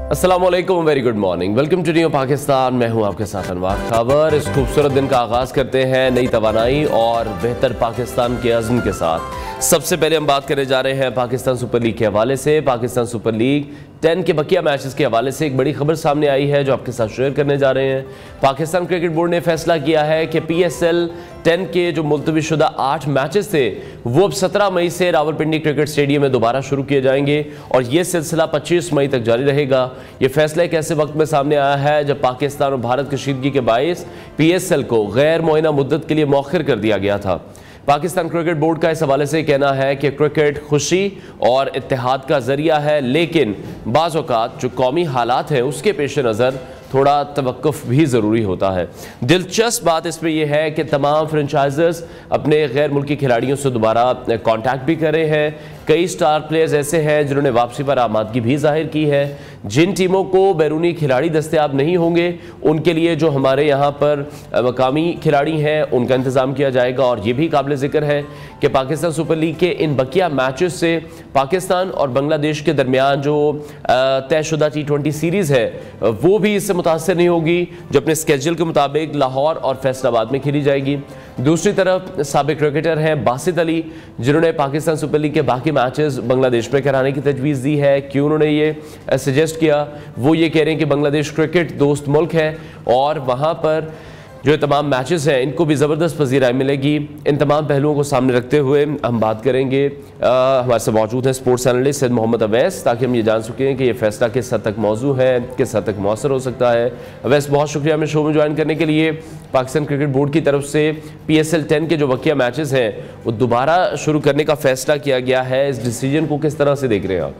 अस्सलाम वालेकुम, very good morning, welcome to new Pakistan. मैं हूं आपके साथ अनवर खबर। इस खूबसूरत दिन का आगाज़ करते हैं नई तवानाई और बेहतर पाकिस्तान के अज़्म के साथ। सबसे पहले हम बात करने जा रहे हैं पाकिस्तान सुपर लीग के हवाले से। पाकिस्तान सुपर लीग 10 के बकिया मैचेस के हवाले से एक बड़ी खबर सामने आई है जो आपके साथ शेयर करने जा रहे हैं। पाकिस्तान क्रिकेट बोर्ड ने फैसला किया है कि PSL 10 के जो मुलतवी शुदा 8 मैचेस थे वो अब 17 मई से रावलपिंडी क्रिकेट स्टेडियम में दोबारा शुरू किए जाएंगे और ये सिलसिला 25 मई तक जारी रहेगा। ये फैसला एक ऐसे वक्त में सामने आया है जब पाकिस्तान और भारत कशीदगी के बायस PSL को गैर मुअय्यना मुद्दत के लिए मौखर कर दिया गया था। पाकिस्तान क्रिकेट बोर्ड का इस हवाले से कहना है कि क्रिकेट खुशी और इत्तेहाद का जरिया है, लेकिन बाज़ औक़ात जो कौमी हालात हैं उसके पेश नज़र थोड़ा तवक्कुफ भी ज़रूरी होता है। दिलचस्प बात इसमें यह है कि तमाम फ्रेंचाइजर्स अपने गैर मुल्की खिलाड़ियों से दोबारा कॉन्टैक्ट भी कर रहे हैं। कई स्टार प्लेयर्स ऐसे हैं जिन्होंने वापसी पर आमादगी भी जाहिर की है। जिन टीमों को बैरूनी खिलाड़ी दस्तयाब नहीं होंगे उनके लिए जो हमारे यहाँ पर मकामी खिलाड़ी हैं उनका इंतज़ाम किया जाएगा। और ये भी काबिल ज़िक्र है कि पाकिस्तान सुपर लीग के इन बकिया मैचेस से पाकिस्तान और बांग्लादेश के दरमियान जो तयशुदा T20 सीरीज़ है वो भी इससे मुतासर नहीं होगी, जो अपने स्केड्यूल के मुताबिक लाहौर और फैसलाबाद में खेली जाएगी। दूसरी तरफ साबिक क्रिकेटर हैं बासित अली, जिन्होंने पाकिस्तान सुपर लीग के बाकी मैचेस बांग्लादेश में कराने की तजवीज़ दी है। क्यों उन्होंने ये सजेस्ट किया? वो ये कह रहे हैं कि बांग्लादेश क्रिकेट दोस्त मुल्क है और वहाँ पर जो तमाम मैचेस हैं इनको भी ज़बरदस्त पज़ीराई मिलेगी। इन तमाम पहलुओं को सामने रखते हुए हम बात करेंगे। हमारे से मौजूद हैं स्पोर्ट्स एनालिस्ट सैयद मोहम्मद अवैस, ताकि हम ये जान सकें कि ये फैसला किस हद तक मौजू है, किस हद तक मौसर हो सकता है। अवैस, बहुत शुक्रिया हमें शो में ज्वाइन करने के लिए। पाकिस्तान क्रिकेट बोर्ड की तरफ से PSL 10 के जो बकिया मैचेस हैं वो दोबारा शुरू करने का फैसला किया गया है। इस डिसीजन को किस तरह से देख रहे हैं आप?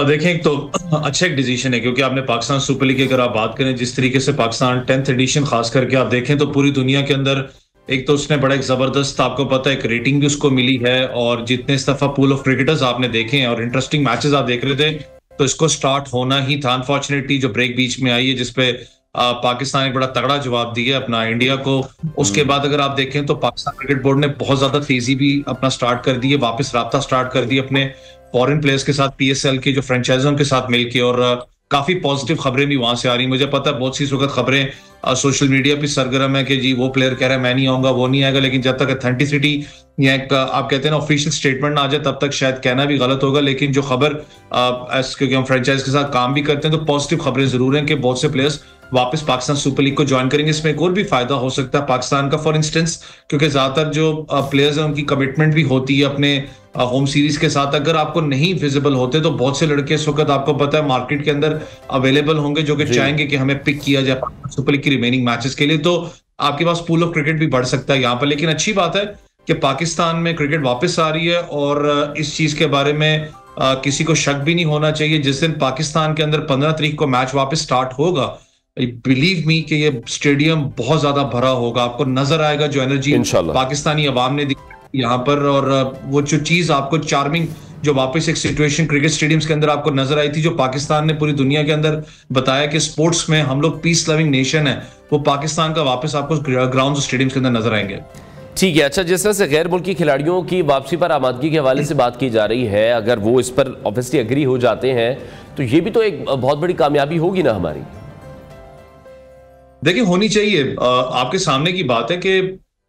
देखें, एक तो अच्छा एक डिसीजन है, क्योंकि आपने पाकिस्तान सुपर लीग की अगर आप बात करें, जिस तरीके से पाकिस्तान 10th एडिशन खास करके आप देखें तो पूरी दुनिया के अंदर एक तो उसने बड़ा एक जबरदस्त, आपको पता है, एक रेटिंग भी उसको मिली है। और जितने इस दफा पूल ऑफ क्रिकेटर्स आपने देखे हैं और इंटरेस्टिंग मैचेस आप देख रहे थे, तो इसको स्टार्ट होना ही था। अनफॉर्चुनेटली जो ब्रेक बीच में आई है जिसपे पाकिस्तान एक बड़ा तगड़ा जवाब दिया अपना इंडिया को। उसके बाद अगर आप देखें तो पाकिस्तान क्रिकेट बोर्ड ने बहुत ज्यादा तेजी भी अपना स्टार्ट कर दी है, वापस राब्ता स्टार्ट कर दिया अपने फॉरेन प्लेयर्स के साथ, PSL के जो फ्रेंचाइजों के साथ मिलके। और काफी पॉजिटिव खबरें भी वहां से आ रही। मुझे पता है बहुत सी इस वक्त खबरें सोशल मीडिया पे सरगर्म है कि जी वो प्लेयर कह रहा है मैं नहीं आऊंगा, वो नहीं आएगा, लेकिन जब तक अथेंटिसिटी या एक आप कहते हैं ना ऑफिशियल स्टेटमेंट ना आ जाए तब तक शायद कहना भी गलत होगा। लेकिन जो खबर, क्योंकि हम फ्रेंचाइज के साथ काम भी करते हैं, तो पॉजिटिव खबरें जरूर हैं कि बहुत से प्लेयर्स वापस पाकिस्तान सुपर लीग को ज्वाइन करेंगे। इसमें एक और भी फायदा हो सकता है पाकिस्तान का, फॉर इंस्टेंस, क्योंकि ज्यादातर जो प्लेयर्स हैं उनकी कमिटमेंट भी होती है अपने होम सीरीज के साथ। अगर आपको नहीं विजिबल होते तो बहुत से लड़के इस वक्त आपको पता है मार्केट के अंदर अवेलेबल होंगे जो कि चाहेंगे कि हमें पिक किया जाए सुपर लीग की रिमेनिंग मैचेस के लिए। तो आपके पास पूल ऑफ क्रिकेट भी बढ़ सकता है यहाँ पर। लेकिन अच्छी बात है कि पाकिस्तान में क्रिकेट वापस आ रही है और इस चीज के बारे में किसी को शक भी नहीं होना चाहिए। जिस दिन पाकिस्तान के अंदर 15 तारीख को मैच वापस स्टार्ट होगा, बिलीव मी कि ये स्टेडियम बहुत ज्यादा भरा होगा। आपको नजर आएगा जो एनर्जी पाकिस्तानी अवाम ने दी यहाँ पर, और वो जो चीज आपको चार्मिंग जो वापस एक सिचुएशन क्रिकेट स्टेडियम्स के अंदर आपको नजर आई थी, जो पाकिस्तान ने पूरी दुनिया के अंदर बताया कि स्पोर्ट्स में हम लोग पीस लविंग नेशन है, वो पाकिस्तान का वापस आपको ग्राउंड स्टेडियम्स के अंदर नजर आएंगे। ठीक है, अच्छा, जिस तरह से गैर मुल्की खिलाड़ियों की वापसी पर आमादगी के हवाले से बात की जा रही है, अगर वो इस पर ऑब्वियसली एग्री हो जाते हैं तो ये भी तो एक बहुत बड़ी कामयाबी होगी ना हमारी। देखिए, होनी चाहिए। आपके सामने की बात है कि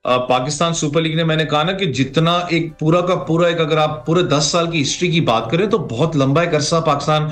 पाकिस्तान सुपर लीग ने, मैंने कहा ना कि जितना एक पूरा का पूरा एक, अगर आप पूरे 10 साल की हिस्ट्री की बात करें तो बहुत लंबा एक अरसा पाकिस्तान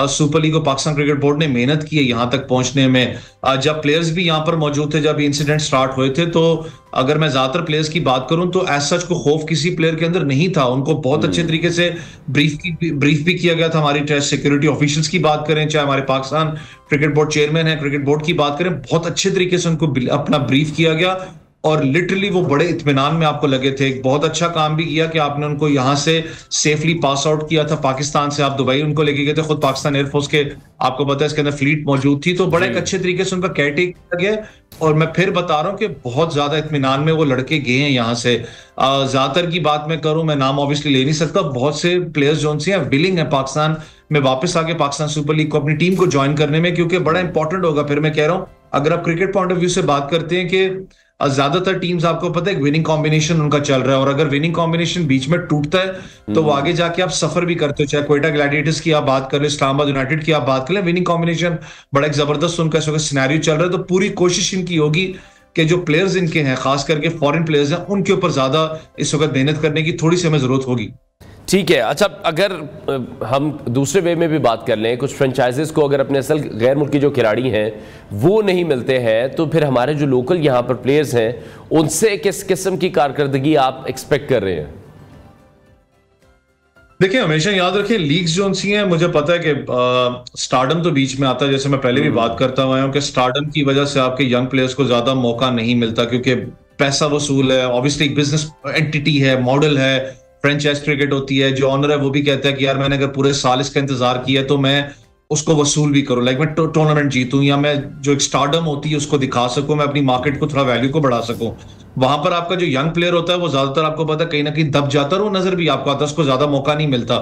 सुपर लीग और पाकिस्तान क्रिकेट बोर्ड ने मेहनत की है यहाँ तक पहुंचने में। जब प्लेयर्स भी यहाँ पर मौजूद थे, जब इंसिडेंट स्टार्ट हुए थे, तो अगर मैं ज्यादातर प्लेयर्स की बात करूं तो एज सच को खौफ किसी प्लेयर के अंदर नहीं था। उनको बहुत अच्छे तरीके से ब्रीफ भी किया गया था। हमारी सिक्योरिटी ऑफिशियल्स की बात करें, चाहे हमारे पाकिस्तान क्रिकेट बोर्ड चेयरमैन है, क्रिकेट बोर्ड की बात करें, बहुत अच्छे तरीके से उनको अपना ब्रीफ किया गया और लिटरली वो बड़े इत्मीनान में आपको लगे थे। एक बहुत अच्छा काम भी किया कि आपने उनको यहाँ से सेफली पास आउट किया था। पाकिस्तान से आप दुबई उनको लेके गए थे, खुद पाकिस्तान एयरफोर्स के, आपको पता है, इसके अंदर फ्लीट मौजूद थी। तो बड़े एक अच्छे तरीके से उनका केयरटेक किया गया। और मैं फिर बता रहा हूँ कि बहुत ज्यादा इत्मीनान में वो लड़के गए हैं यहाँ से। ज्यादातर की बात मैं करूं, मैं नाम ऑब्वियसली ले नहीं सकता, बहुत से प्लेयर्स जो हैं विलिंग है पाकिस्तान में वापस आके पाकिस्तान सुपर लीग को अपनी टीम को ज्वाइन करने में, क्योंकि बड़ा इंपॉर्टेंट होगा। फिर मैं कह रहा हूं, अगर आप क्रिकेट पॉइंट ऑफ व्यू से बात करते हैं कि ज्यादातर टीम्स आपको पता है एक विनिंग कॉम्बिनेशन उनका चल रहा है, और अगर विनिंग कॉम्बिनेशन बीच में टूटता है तो वो आगे जाके आप सफर भी करते हो। चाहे क्वेटा ग्लैडिएटर्स की आप बात कर ले, इस्लामाबाद यूनाइटेड की आप बात कर ले, विनिंग कॉम्बिनेशन बड़ा एक जबरदस्त उनका इस वक्त सिनेरियो चल रहा है। तो पूरी कोशिश इनकी होगी कि जो प्लेयर्स इनके हैं, खास करके फॉरेन प्लेयर्स हैं, उनके ऊपर ज्यादा इस वक्त मेहनत करने की थोड़ी सी हमें जरूरत होगी। ठीक है। अच्छा, अगर हम दूसरे वे में भी बात कर लें, कुछ फ्रेंचाइजीज को अगर अपने असल गैर मुल्की जो खिलाड़ी हैं वो नहीं मिलते हैं, तो फिर हमारे जो लोकल यहाँ पर प्लेयर्स हैं उनसे किस किस्म की कारकर्दगी आप एक्सपेक्ट कर रहे हैं? देखिए, हमेशा याद रखें, लीग्स जो सी हैं, मुझे पता है कि स्टारडम तो बीच में आता है, जैसे मैं पहले भी बात करता हुआ हूं कि स्टारडम की वजह से आपके यंग प्लेयर्स को ज्यादा मौका नहीं मिलता, क्योंकि पैसा वसूल है, ऑब्वियसली बिजनेस एंटिटी है, मॉडल है, फ्रेंचाइज क्रिकेट होती है। जो ऑनर है वो भी कहता है कि यार मैंने अगर पूरे साल इसका इंतजार किया तो मैं उसको वसूल भी करूं, लाइक मैं टूर्नामेंट जीतूं, या मैं जो एक स्टारडम होती है उसको दिखा सकूं, मैं अपनी मार्केट को थोड़ा वैल्यू को बढ़ा सकूं। वहां पर आपका जो यंग प्लेयर होता है वो ज्यादातर आपको पता है कहीं ना कहीं दब जाता है, और वो नजर भी आपको आता है, उसको ज्यादा मौका नहीं मिलता।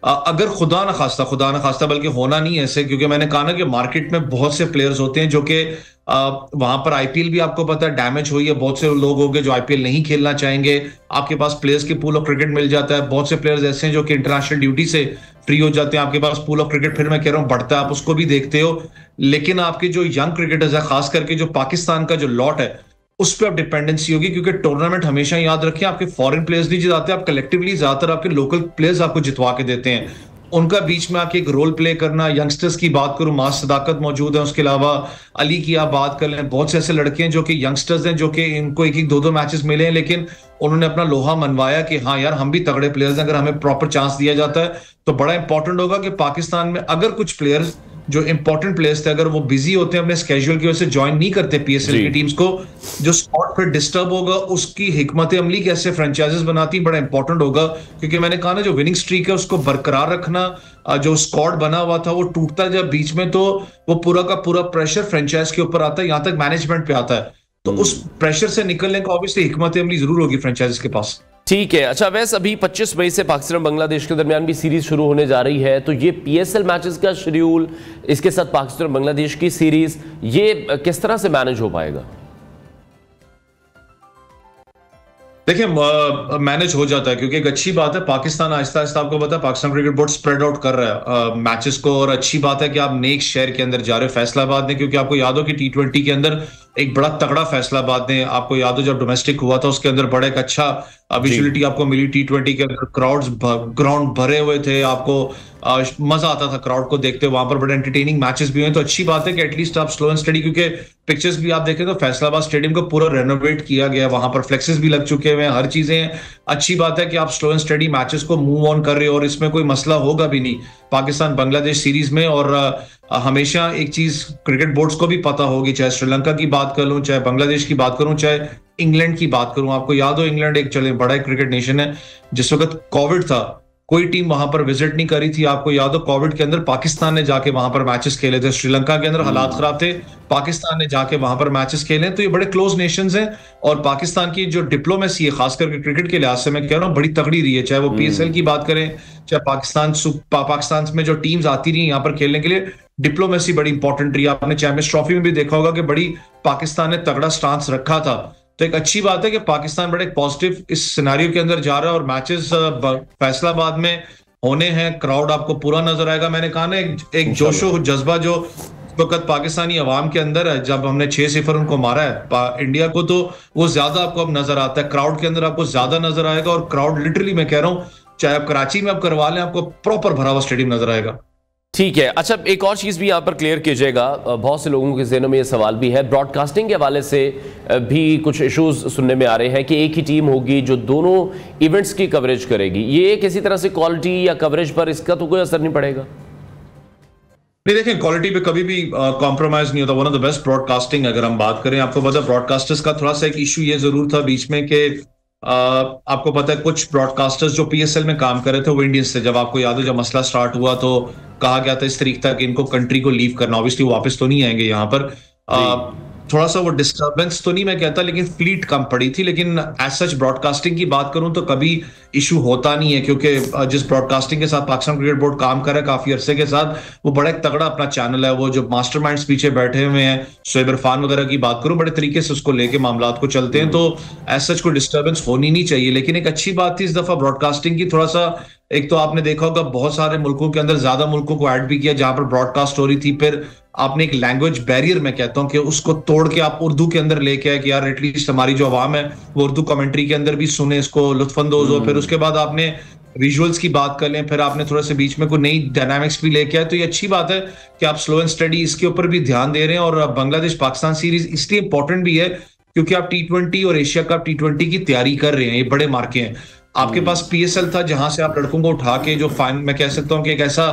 अगर खुदा ना खास्ता बल्कि होना नहीं ऐसे, क्योंकि मैंने कहा ना कि मार्केट में बहुत से प्लेयर्स होते हैं जो कि वहां पर आईपीएल भी आपको पता है डैमेज हुई है, बहुत से लोग होंगे जो आईपीएल नहीं खेलना चाहेंगे, आपके पास प्लेयर्स की पूल ऑफ क्रिकेट मिल जाता है। बहुत से प्लेयर्स ऐसे हैं जो कि इंटरनेशनल ड्यूटी से फ्री हो जाते हैं, आपके पास पूल ऑफ क्रिकेट, फिर मैं कह रहा हूं बढ़ता है, आप उसको भी देखते हो। लेकिन आपके जो यंग क्रिकेटर्स है, खास करके जो पाकिस्तान का जो लॉट है, उस पर आप डिपेंडेंसी होगी, क्योंकि टूर्नामेंट हमेशा याद रखें आपके फॉरेन प्लेयर्स नहीं जिताते, आप कलेक्टिवली ज्यादातर आपके लोकल प्लेयर्स आपको जितवा के देते हैं। उनका बीच में आके एक रोल प्ले करना, यंगस्टर्स की बात करूं, मास सदाकत मौजूद है, उसके अलावा अली की आप बात कर लें, बहुत से ऐसे लड़के हैं जो कि यंगस्टर्स हैं, जो कि इनको एक एक दो मैचेस मिले हैं, लेकिन उन्होंने अपना लोहा मनवाया कि हाँ यार हम भी तगड़े प्लेयर्स हैं, अगर हमें प्रॉपर चांस दिया जाता है तो बड़ा इंपॉर्टेंट होगा। कि पाकिस्तान में अगर कुछ प्लेयर्स जो इंपॉर्टेंट प्लेयर्स थे, अगर वो बिजी होते हैं अपने स्केड्यूल की वजह से, ज्वाइन नहीं करते पीएसएल की टीम्स को, जो स्पॉट फिर डिस्टर्ब होगा, उसकी हिकमत अमली कैसे फ्रेंचाइजेस बनाती बड़ा इंपॉर्टेंट होगा। क्योंकि मैंने कहा ना, जो विनिंग स्ट्रीक है उसको बरकरार रखना, जो स्क्वाड बना हुआ था वो टूटता जब बीच में, तो वो पूरा का पूरा प्रेशर फ्रेंचाइज के ऊपर आता है, यहां तक मैनेजमेंट पे आता है। तो उस प्रेशर से निकलने का ऑब्वियसली हिकमत अमली जरूर होगी फ्रेंचाइज के पास। ठीक है। अच्छा, वैसे अभी 25 मई से पाकिस्तान बांग्लादेश के दरमियान भी सीरीज शुरू होने जा रही है, तो ये पीएसएल मैचेस का शेड्यूल, इसके साथ पाकिस्तान बांग्लादेश की सीरीज, ये किस तरह से मैनेज हो पाएगा? देखिए, मैनेज हो जाता है, क्योंकि एक अच्छी बात है पाकिस्तान आहिस्ता आहिस्ता, आपको पता है Pakistan cricket board spread out कर रहा है मैचेस को, और अच्छी बात है कि आप नेक शहर के अंदर जा रहे हो, फैसलाबाद में, क्योंकि आपको याद हो कि T20 के अंदर एक बड़ा तगड़ा फैसलाबाद ने, आपको याद हो जब डोमेस्टिक हुआ था उसके अंदर बड़ा एक अच्छा विजुअलिटी आपको मिली। T20 के अंदर क्राउड्स ग्राउंड भरे हुए थे, आपको मजा आता था क्राउड को देखते, वहां पर बड़े एंटरटेनिंग मैचेस भी हुए। तो अच्छी बात है कि एटलीस्ट आप स्लो एंड स्टडी, क्योंकि पिक्चर्स भी आप देखें तो फैसलाबाद स्टेडियम को पूरा रेनोवेट किया गया, वहां पर फ्लेक्सेस भी लग चुके हुए हैं, हर चीजें अच्छी बात है कि आप स्लो एंड स्टडी मैचेस को मूव ऑन कर रहे हो, और इसमें कोई मसला होगा भी नहीं पाकिस्तान बांग्लादेश सीरीज में। और हमेशा एक चीज क्रिकेट बोर्ड्स को भी पता होगी, चाहे श्रीलंका की बात कर लूं, चाहे बांग्लादेश की बात करूं, चाहे इंग्लैंड की बात करूं, आपको याद हो इंग्लैंड एक चले बड़ा क्रिकेट नेशन है, जिस वक्त कोविड था कोई टीम वहां पर विजिट नहीं करी थी, आपको याद हो कोविड के अंदर पाकिस्तान ने जाके वहां पर मैचेस खेले थे, श्रीलंका के अंदर हालात खराब थे, पाकिस्तान ने जाके वहां पर मैचेस खेले। तो ये बड़े क्लोज नेशंस हैं, और पाकिस्तान की जो डिप्लोमेसी है खास करके क्रिकेट के लिहाज से मैं कह रहा हूँ बड़ी तगड़ी रही है, चाहे वो पीएसएल की बात करें, चाहे पाकिस्तान में जो टीम्स आती रही यहाँ पर खेलने के लिए, डिप्लोमेसी बड़ी इंपॉर्टेंट रही। आपने चैंपियंस ट्रॉफी में भी देखा होगा कि बड़ी पाकिस्तान ने तगड़ा स्टांस रखा था। तो एक अच्छी बात है कि पाकिस्तान बड़े पॉजिटिव इस सिनेरियो के अंदर जा रहा है, और मैचेस फैसलाबाद में होने हैं, क्राउड आपको पूरा नजर आएगा। मैंने कहा ना, एक जोशो जज्बा जो वक्त पाकिस्तानी अवाम के अंदर है, जब हमने 6-0 उनको मारा है इंडिया को, तो वो ज्यादा आपको अब नजर आता है, क्राउड के अंदर आपको ज्यादा नजर आएगा, और क्राउड लिटरली मैं कह रहा हूँ चाहे आप कराची में आप करवा लें, आपको प्रॉपर भरा हुआ स्टेडियम नजर आएगा। ठीक है। अच्छा, एक और चीज़ भी यहाँ पर क्लियर कीजिएगा, बहुत से लोगों के ज़हनों में ये सवाल भी है, ब्रॉडकास्टिंग के हवाले से भी कुछ इश्यूज सुनने में आ रहे हैं कि एक ही टीम होगी जो दोनों इवेंट्स की कवरेज करेगी, ये किसी तरह से क्वालिटी या कवरेज पर इसका तो कोई असर नहीं पड़ेगा? नहीं, देखें, क्वालिटी पे कभी भी कॉम्प्रोमाइज नहीं होता। One of the best broadcasting अगर हम बात करें, आपको पता है ब्रॉडकास्टर्स का थोड़ा सा एक इशू ये जरूर था बीच में कि आपको पता है कुछ ब्रॉडकास्टर्स जो पीएसएल में काम कर रहे थे वो इंडियंस थे, जब आपको याद हो जब मसला स्टार्ट हुआ तो कहा गया था इस तरीके तक इनको कंट्री को लीव करना, ऑब्वियसली वापस तो नहीं आएंगे यहाँ पर। थोड़ा सा वो डिस्टर्बेंस तो नहीं मैं कहता, लेकिन फ्लीट कम पड़ी थी। लेकिन एज सच ब्रॉडकास्टिंग की बात करूं तो कभी इशू होता नहीं है, क्योंकि जिस ब्रॉडकास्टिंग के साथ पाकिस्तान क्रिकेट बोर्ड काम कर रहा है काफी अरसे के साथ, वो बड़ा एक तगड़ा अपना चैनल है। वो जो मास्टरमाइंड्स पीछे बैठे हुए हैं, शोएब इरफान वगैरह की बात करूं, बड़े तरीके से उसको लेके मामलात को चलते हैं, तो एज सच कोई डिस्टर्बेंस होनी नहीं चाहिए। लेकिन एक अच्छी बात थी इस दफा ब्रॉडकास्टिंग की, थोड़ा सा एक तो आपने देखा होगा बहुत सारे मुल्कों के अंदर ज्यादा मुल्कों को ऐड भी किया जहां पर ब्रॉडकास्ट हो रही थी, फिर आपने एक लैंग्वेज बैरियर मैं कहता हूं कि उसको तोड़ के आप उर्दू के अंदर लेके आए कि यार एटलीस्ट हमारी जो आवाम है वो उर्दू कमेंट्री के अंदर भी सुने, इसको लुत्फानंदोज हो। फिर उसके बाद आपने विजुअल्स की बात कर लें, फिर आपने थोड़ा सा बीच में कोई नई डायनामिक्स भी लेके आए, तो ये अच्छी बात है कि आप स्लो एंड स्टडी इसके ऊपर भी ध्यान दे रहे हैं। और बांग्लादेश पाकिस्तान सीरीज इसलिए इंपॉर्टेंट भी है क्योंकि आप T20 और एशिया कप T20 की तैयारी कर रहे हैं, ये बड़े मार्के हैं। आपके पास PSL था जहां से आप लड़कों को उठा के जो फाइन मैं कह सकता हूं कि एक ऐसा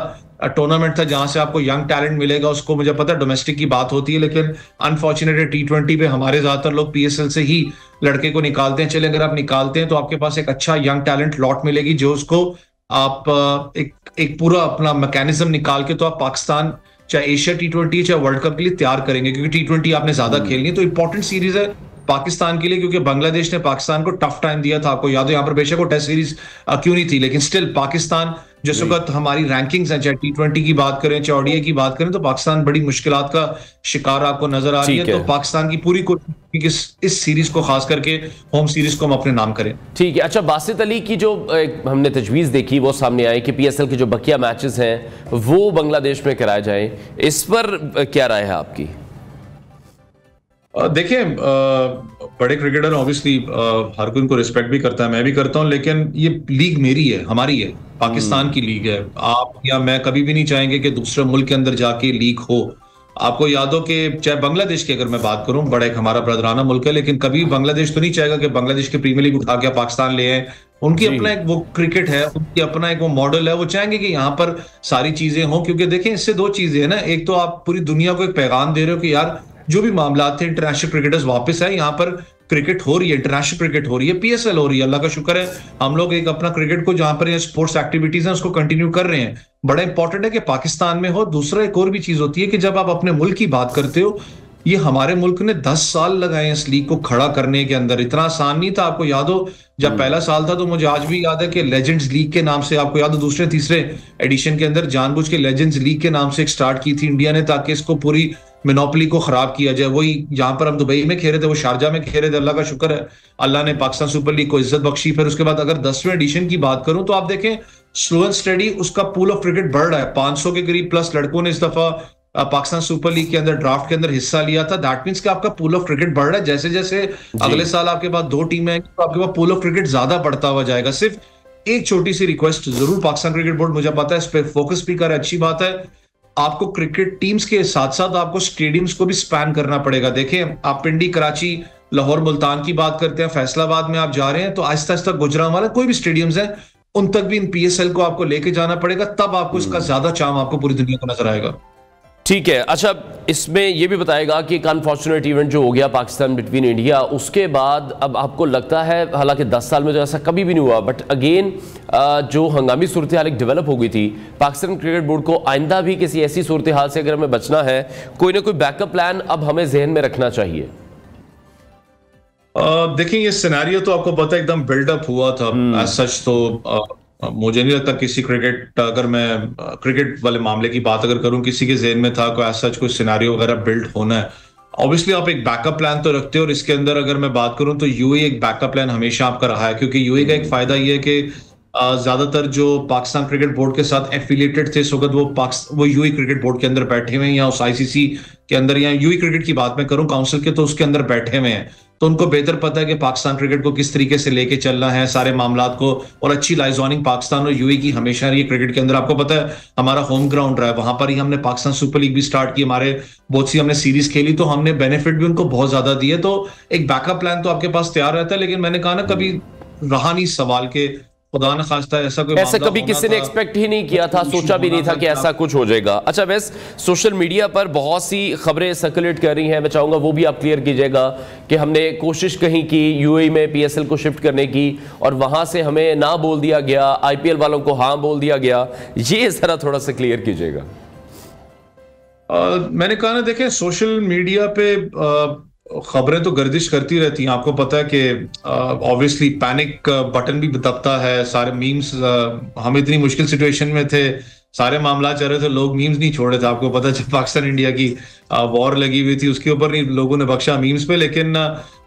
टूर्नामेंट था जहां से आपको यंग टैलेंट मिलेगा। उसको मुझे पता है डोमेस्टिक की बात होती है, लेकिन अनफॉर्चुनेटली T20 पे हमारे ज्यादातर लोग PSL से ही लड़के को निकालते हैं। चले अगर आप निकालते हैं तो आपके पास एक अच्छा यंग टैलेंट लॉट मिलेगी, जो उसको आप एक पूरा अपना मैकेनिज्म निकाल के तो आप पाकिस्तान चाहे एशिया T20 चाहे वर्ल्ड कप के लिए तैयार करेंगे, क्योंकि T20 आपने ज्यादा खेलनी है। तो इंपॉर्टेंट सीरीज है पाकिस्तान के लिए, क्योंकि बांग्लादेश ने पाकिस्तान को टफ टाइम दिया था। आपको याद हो यहाँ पर बेशक वो टेस्ट सीरीज क्यों नहीं थी, लेकिन स्टिल पाकिस्तान जिस वक्त हमारी रैंकिंग्स हैं, चाहे T20 की बात करें चाहे ODI की बात करें, तो पाकिस्तान बड़ी मुश्किलात का शिकार आपको नजर आ रही है। तो पाकिस्तान की पूरी कोशिश इस सीरीज को खास करके होम सीरीज को हम अपने नाम करें। ठीक है। अच्छा, बासित अली की जो हमने तजवीज देखी वो सामने आई कि PSL के जो बकिया मैचेस हैं वो बांग्लादेश में कराए जाएं, इस पर क्या राय है आपकी? देखिए, बड़े क्रिकेटर ऑब्वियसली हर कोई इनको रिस्पेक्ट भी करता है, मैं भी करता हूं, लेकिन ये लीग मेरी है, हमारी है, पाकिस्तान की लीग है। आप या मैं कभी भी नहीं चाहेंगे कि दूसरे मुल्क के अंदर जाके लीग हो। आपको याद हो कि चाहे बांग्लादेश की अगर मैं बात करूं, बड़ा एक हमारा ब्रदराना मुल्क है, लेकिन कभी बांग्लादेश तो नहीं चाहेगा कि बांग्लादेश की प्रीमियर लीग उठा के पाकिस्तान ले आए। उनकी अपना एक वो क्रिकेट है, उनकी अपना एक वो मॉडल है, वो चाहेंगे कि यहाँ पर सारी चीजें हों। क्योंकि देखें, इससे दो चीजें हैं ना, एक तो आप पूरी दुनिया को एक पैगाम दे रहे हो कि यार जो भी मामला थे, इंटरनेशनल क्रिकेटर्स वापस आए, यहाँ पर क्रिकेट हो रही है, इंटरनेशनल क्रिकेट हो रही है, PSL हो रही है, अल्लाह का शुक्र है। हम लोग एक अपना क्रिकेट को जहां पर स्पोर्ट्स एक्टिविटीज हैं उसको कंटिन्यू कर रहे हैं। बड़ा इंपॉर्टेंट है कि पाकिस्तान में हो। दूसरा एक और भी चीज होती है कि जब आप अपने मुल्क की बात करते हो, ये हमारे मुल्क ने 10 साल लगाए इस लीग को खड़ा करने के अंदर, इतना आसान नहीं था। आपको याद हो जब पहला साल था, तो मुझे आज भी याद है कि लेजेंड्स लीग के नाम से, आपको याद हो दूसरे तीसरे एडिशन के अंदर जानबूझ के लेजेंड्स लीग के नाम से एक स्टार्ट की थी इंडिया ने, ताकि इसको पूरी मोनोपोली को खराब किया जाए। वही जहां पर हम दुबई में खेल रहे थे, वो शारजा में खेल रहे थे। अल्लाह का शुक्र है, अल्लाह ने पाकिस्तान सुपर लीग को इज्जत बख्शी। फिर उसके बाद अगर 10वें एडिशन की बात करूं तो आप देखें, स्लो एंड स्टडी उसका पूल ऑफ क्रिकेट बढ़ रहा है। 500 के करीब प्लस लड़कों ने इस दफा पाकिस्तान सुपर लीग के अंदर ड्राफ्ट के अंदर हिस्सा लिया था। दैट मींस कि आपका पूल ऑफ क्रिकेट बढ़ रहा है। जैसे जैसे अगले साल आपके पास 2 टीमें आएंगी तो आपके पास पूल ऑफ क्रिकेट ज्यादा बढ़ता हुआ जाएगा। सिर्फ एक छोटी सी रिक्वेस्ट जरूर, पाकिस्तान क्रिकेट बोर्ड मुझे पता है इस पर फोकस भी करे, अच्छी बात है। आपको क्रिकेट टीम्स के साथ साथ आपको स्टेडियम्स को भी स्पैन करना पड़ेगा। देखें, आप पिंडी, कराची, लाहौर, मुल्तान की बात करते हैं, फैसलाबाद में आप जा रहे हैं, तो आहिस्ता आहिस्ता गुजरांवाला कोई भी स्टेडियम्स हैं उन तक भी इन PSL को आपको लेके जाना पड़ेगा, तब आपको इसका ज्यादा चार्म आपको पूरी दुनिया को नजर आएगा। ठीक है। अच्छा, इसमें यह भी बताएगा कि एक अनफॉर्चुनेट इवेंट जो हो गया पाकिस्तान बिटवीन इंडिया, उसके बाद अब आपको लगता है, हालांकि 10 साल में तो ऐसा कभी भी नहीं हुआ, बट अगेन जो हंगामी सूरत हाल एक डेवलप हो गई थी, पाकिस्तान क्रिकेट बोर्ड को आइंदा भी किसी ऐसी सूरत हाल से अगर हमें बचना है, कोई ना कोई बैकअप प्लान अब हमें जहन में रखना चाहिए। देखिए, ये सिनेरियो तो आपको पता है एकदम बिल्डअप हुआ था। एज सच तो मुझे नहीं लगता किसी क्रिकेट, अगर मैं क्रिकेट वाले मामले की बात अगर करूं, किसी के ज़हन में था कोई एज सच कोई सिनेरियो वगैरह बिल्ड होना है। ऑब्वियसली आप एक बैकअप प्लान तो रखते हो, और इसके अंदर अगर मैं बात करूं तो UAE एक बैकअप प्लान हमेशा आपका रहा है, क्योंकि UAE का एक फायदा ये है कि ज्यादातर जो पाकिस्तान क्रिकेट बोर्ड के साथ एफिलिएटेड थे इस वक्त वो UAE क्रिकेट बोर्ड के अंदर बैठे हुए हैं, या उस ICC के अंदर, या UAE क्रिकेट की बात मैं करूं काउंसिल के, तो उसके अंदर बैठे हुए हैं। तो उनको बेहतर पता है कि पाकिस्तान क्रिकेट को किस तरीके से लेके चलना है, सारे मामलात को। और अच्छी लाइजॉनिंग पाकिस्तान और UAE की हमेशा रही है क्रिकेट के अंदर। आपको पता है हमारा होम ग्राउंड रहा है, वहां पर ही हमने पाकिस्तान सुपर लीग भी स्टार्ट की, हमारे बहुत सी हमने सीरीज खेली, तो हमने बेनिफिट भी उनको बहुत ज्यादा दिए। तो एक बैकअप प्लान तो आपके पास तैयार रहता है। लेकिन मैंने कहा ना, कभी रहा नहीं सवाल के खुदा न खास्ता ऐसा कभी किसी ने एक्सपेक्ट ही नहीं किया था, सोचा भी नहीं था कि ऐसा कुछ हो जाएगा। अच्छा, वैसे सोशल मीडिया पर बहुत सी खबरें सर्कुलेट कर रही हैं, मैं चाहूंगा वो भी आप क्लियर कीजिएगा कि हमने कोशिश कहीं की UAE में PSL को शिफ्ट करने की, और वहां से हमें ना बोल दिया गया, IPL वालों को हाँ बोल दिया गया। ये जरा थोड़ा सा क्लियर कीजिएगा। मैंने कहा ना, देखें सोशल मीडिया पे खबरें तो गर्दिश करती रहती हैं। आपको पता है कि ऑब्वियसली पैनिक बटन भी दबता है, सारे मीम्स, हम इतनी मुश्किल सिचुएशन में थे, सारे मामला चल रहे थे, लोग मीम्स नहीं छोड़ रहे थे। आपको पता है जब पाकिस्तान इंडिया की वॉर लगी हुई थी उसके ऊपर नहीं लोगों ने बख्शा मीम्स पे। लेकिन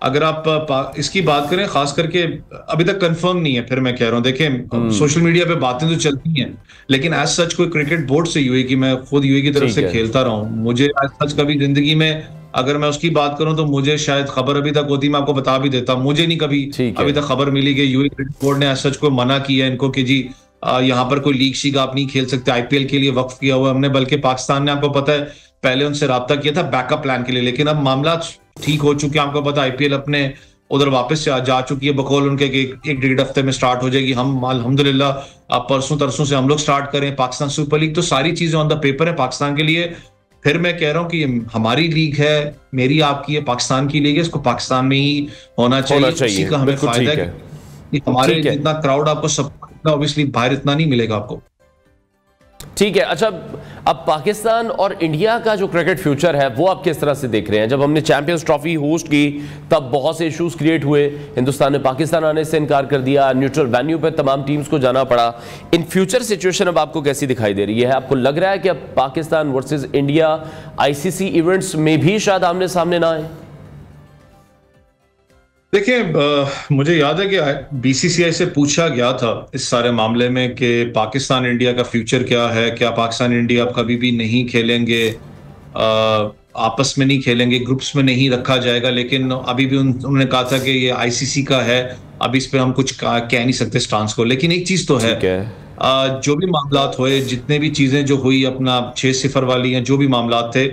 अगर आप इसकी बात करें, खास करके अभी तक कंफर्म नहीं है, फिर मैं कह रहा हूँ, देखें सोशल मीडिया पे बातें तो चलती हैं, लेकिन एज सच कोई क्रिकेट बोर्ड से यूएई की, मैं खुद यूएई की तरफ से खेलता रहा हूँ, मुझे एज सच कभी जिंदगी में अगर मैं उसकी बात करूं तो मुझे शायद खबर अभी तक होती, मैं आपको बता भी देता, मुझे नहीं कभी अभी तक खबर मिली कि यूएई क्रिकेट बोर्ड ने सच को मना किया इनको कि जी यहाँ पर कोई लीग शीग आप नहीं खेल सकते, आईपीएल के लिए वक्फ किया हुआ हमने। बल्कि पाकिस्तान ने, आपको पता है, पहले उनसे राब्ता किया था बैकअप प्लान के लिए, लेकिन अब मामला ठीक हो चुके हैं। आपको पता है आईपीएल अपने उधर वापस जा चुकी है, बकौल उनके एक डेढ़ हफ्ते में स्टार्ट हो जाएगी। हम अल्हम्दुलिल्लाह परसों तरसों से हम लोग स्टार्ट करें पाकिस्तान सुपर लीग, तो सारी चीजें ऑन द पेपर है पाकिस्तान के लिए। फिर मैं कह रहा हूं कि हमारी लीग है, मेरी आपकी है, पाकिस्तान की लीग है, इसको पाकिस्तान में ही होना चाहिए। इसी का हमें फायदा है कि हमारे जितना क्राउड आपको सपोर्ट, ऑब्वियसली बाहर इतना नहीं मिलेगा आपको। ठीक है। अच्छा, अब पाकिस्तान और इंडिया का जो क्रिकेट फ्यूचर है वो आप किस तरह से देख रहे हैं? जब हमने चैंपियंस ट्रॉफी होस्ट की तब बहुत से इश्यूज क्रिएट हुए, हिंदुस्तान ने पाकिस्तान आने से इनकार कर दिया, न्यूट्रल वेन्यू पे तमाम टीम्स को जाना पड़ा। इन फ्यूचर सिचुएशन अब आपको कैसी दिखाई दे रही है? आपको लग रहा है कि अब Pakistan versus India ICC events में भी शायद आमने सामने ना आए? देखिए, मुझे याद है कि बीसीसीआई से पूछा गया था इस सारे मामले में कि पाकिस्तान इंडिया का फ्यूचर क्या है, क्या पाकिस्तान इंडिया अब कभी भी नहीं खेलेंगे, आपस में नहीं खेलेंगे, ग्रुप्स में नहीं रखा जाएगा। लेकिन अभी भी उन्होंने कहा था कि ये आईसीसी का है, अब इस पे हम कुछ कह नहीं सकते स्टांस को। लेकिन एक चीज तो है, जो भी मामलात हुए, जितने भी चीजें जो हुई, अपना 6-0 वाली हैं, जो भी मामलात थे,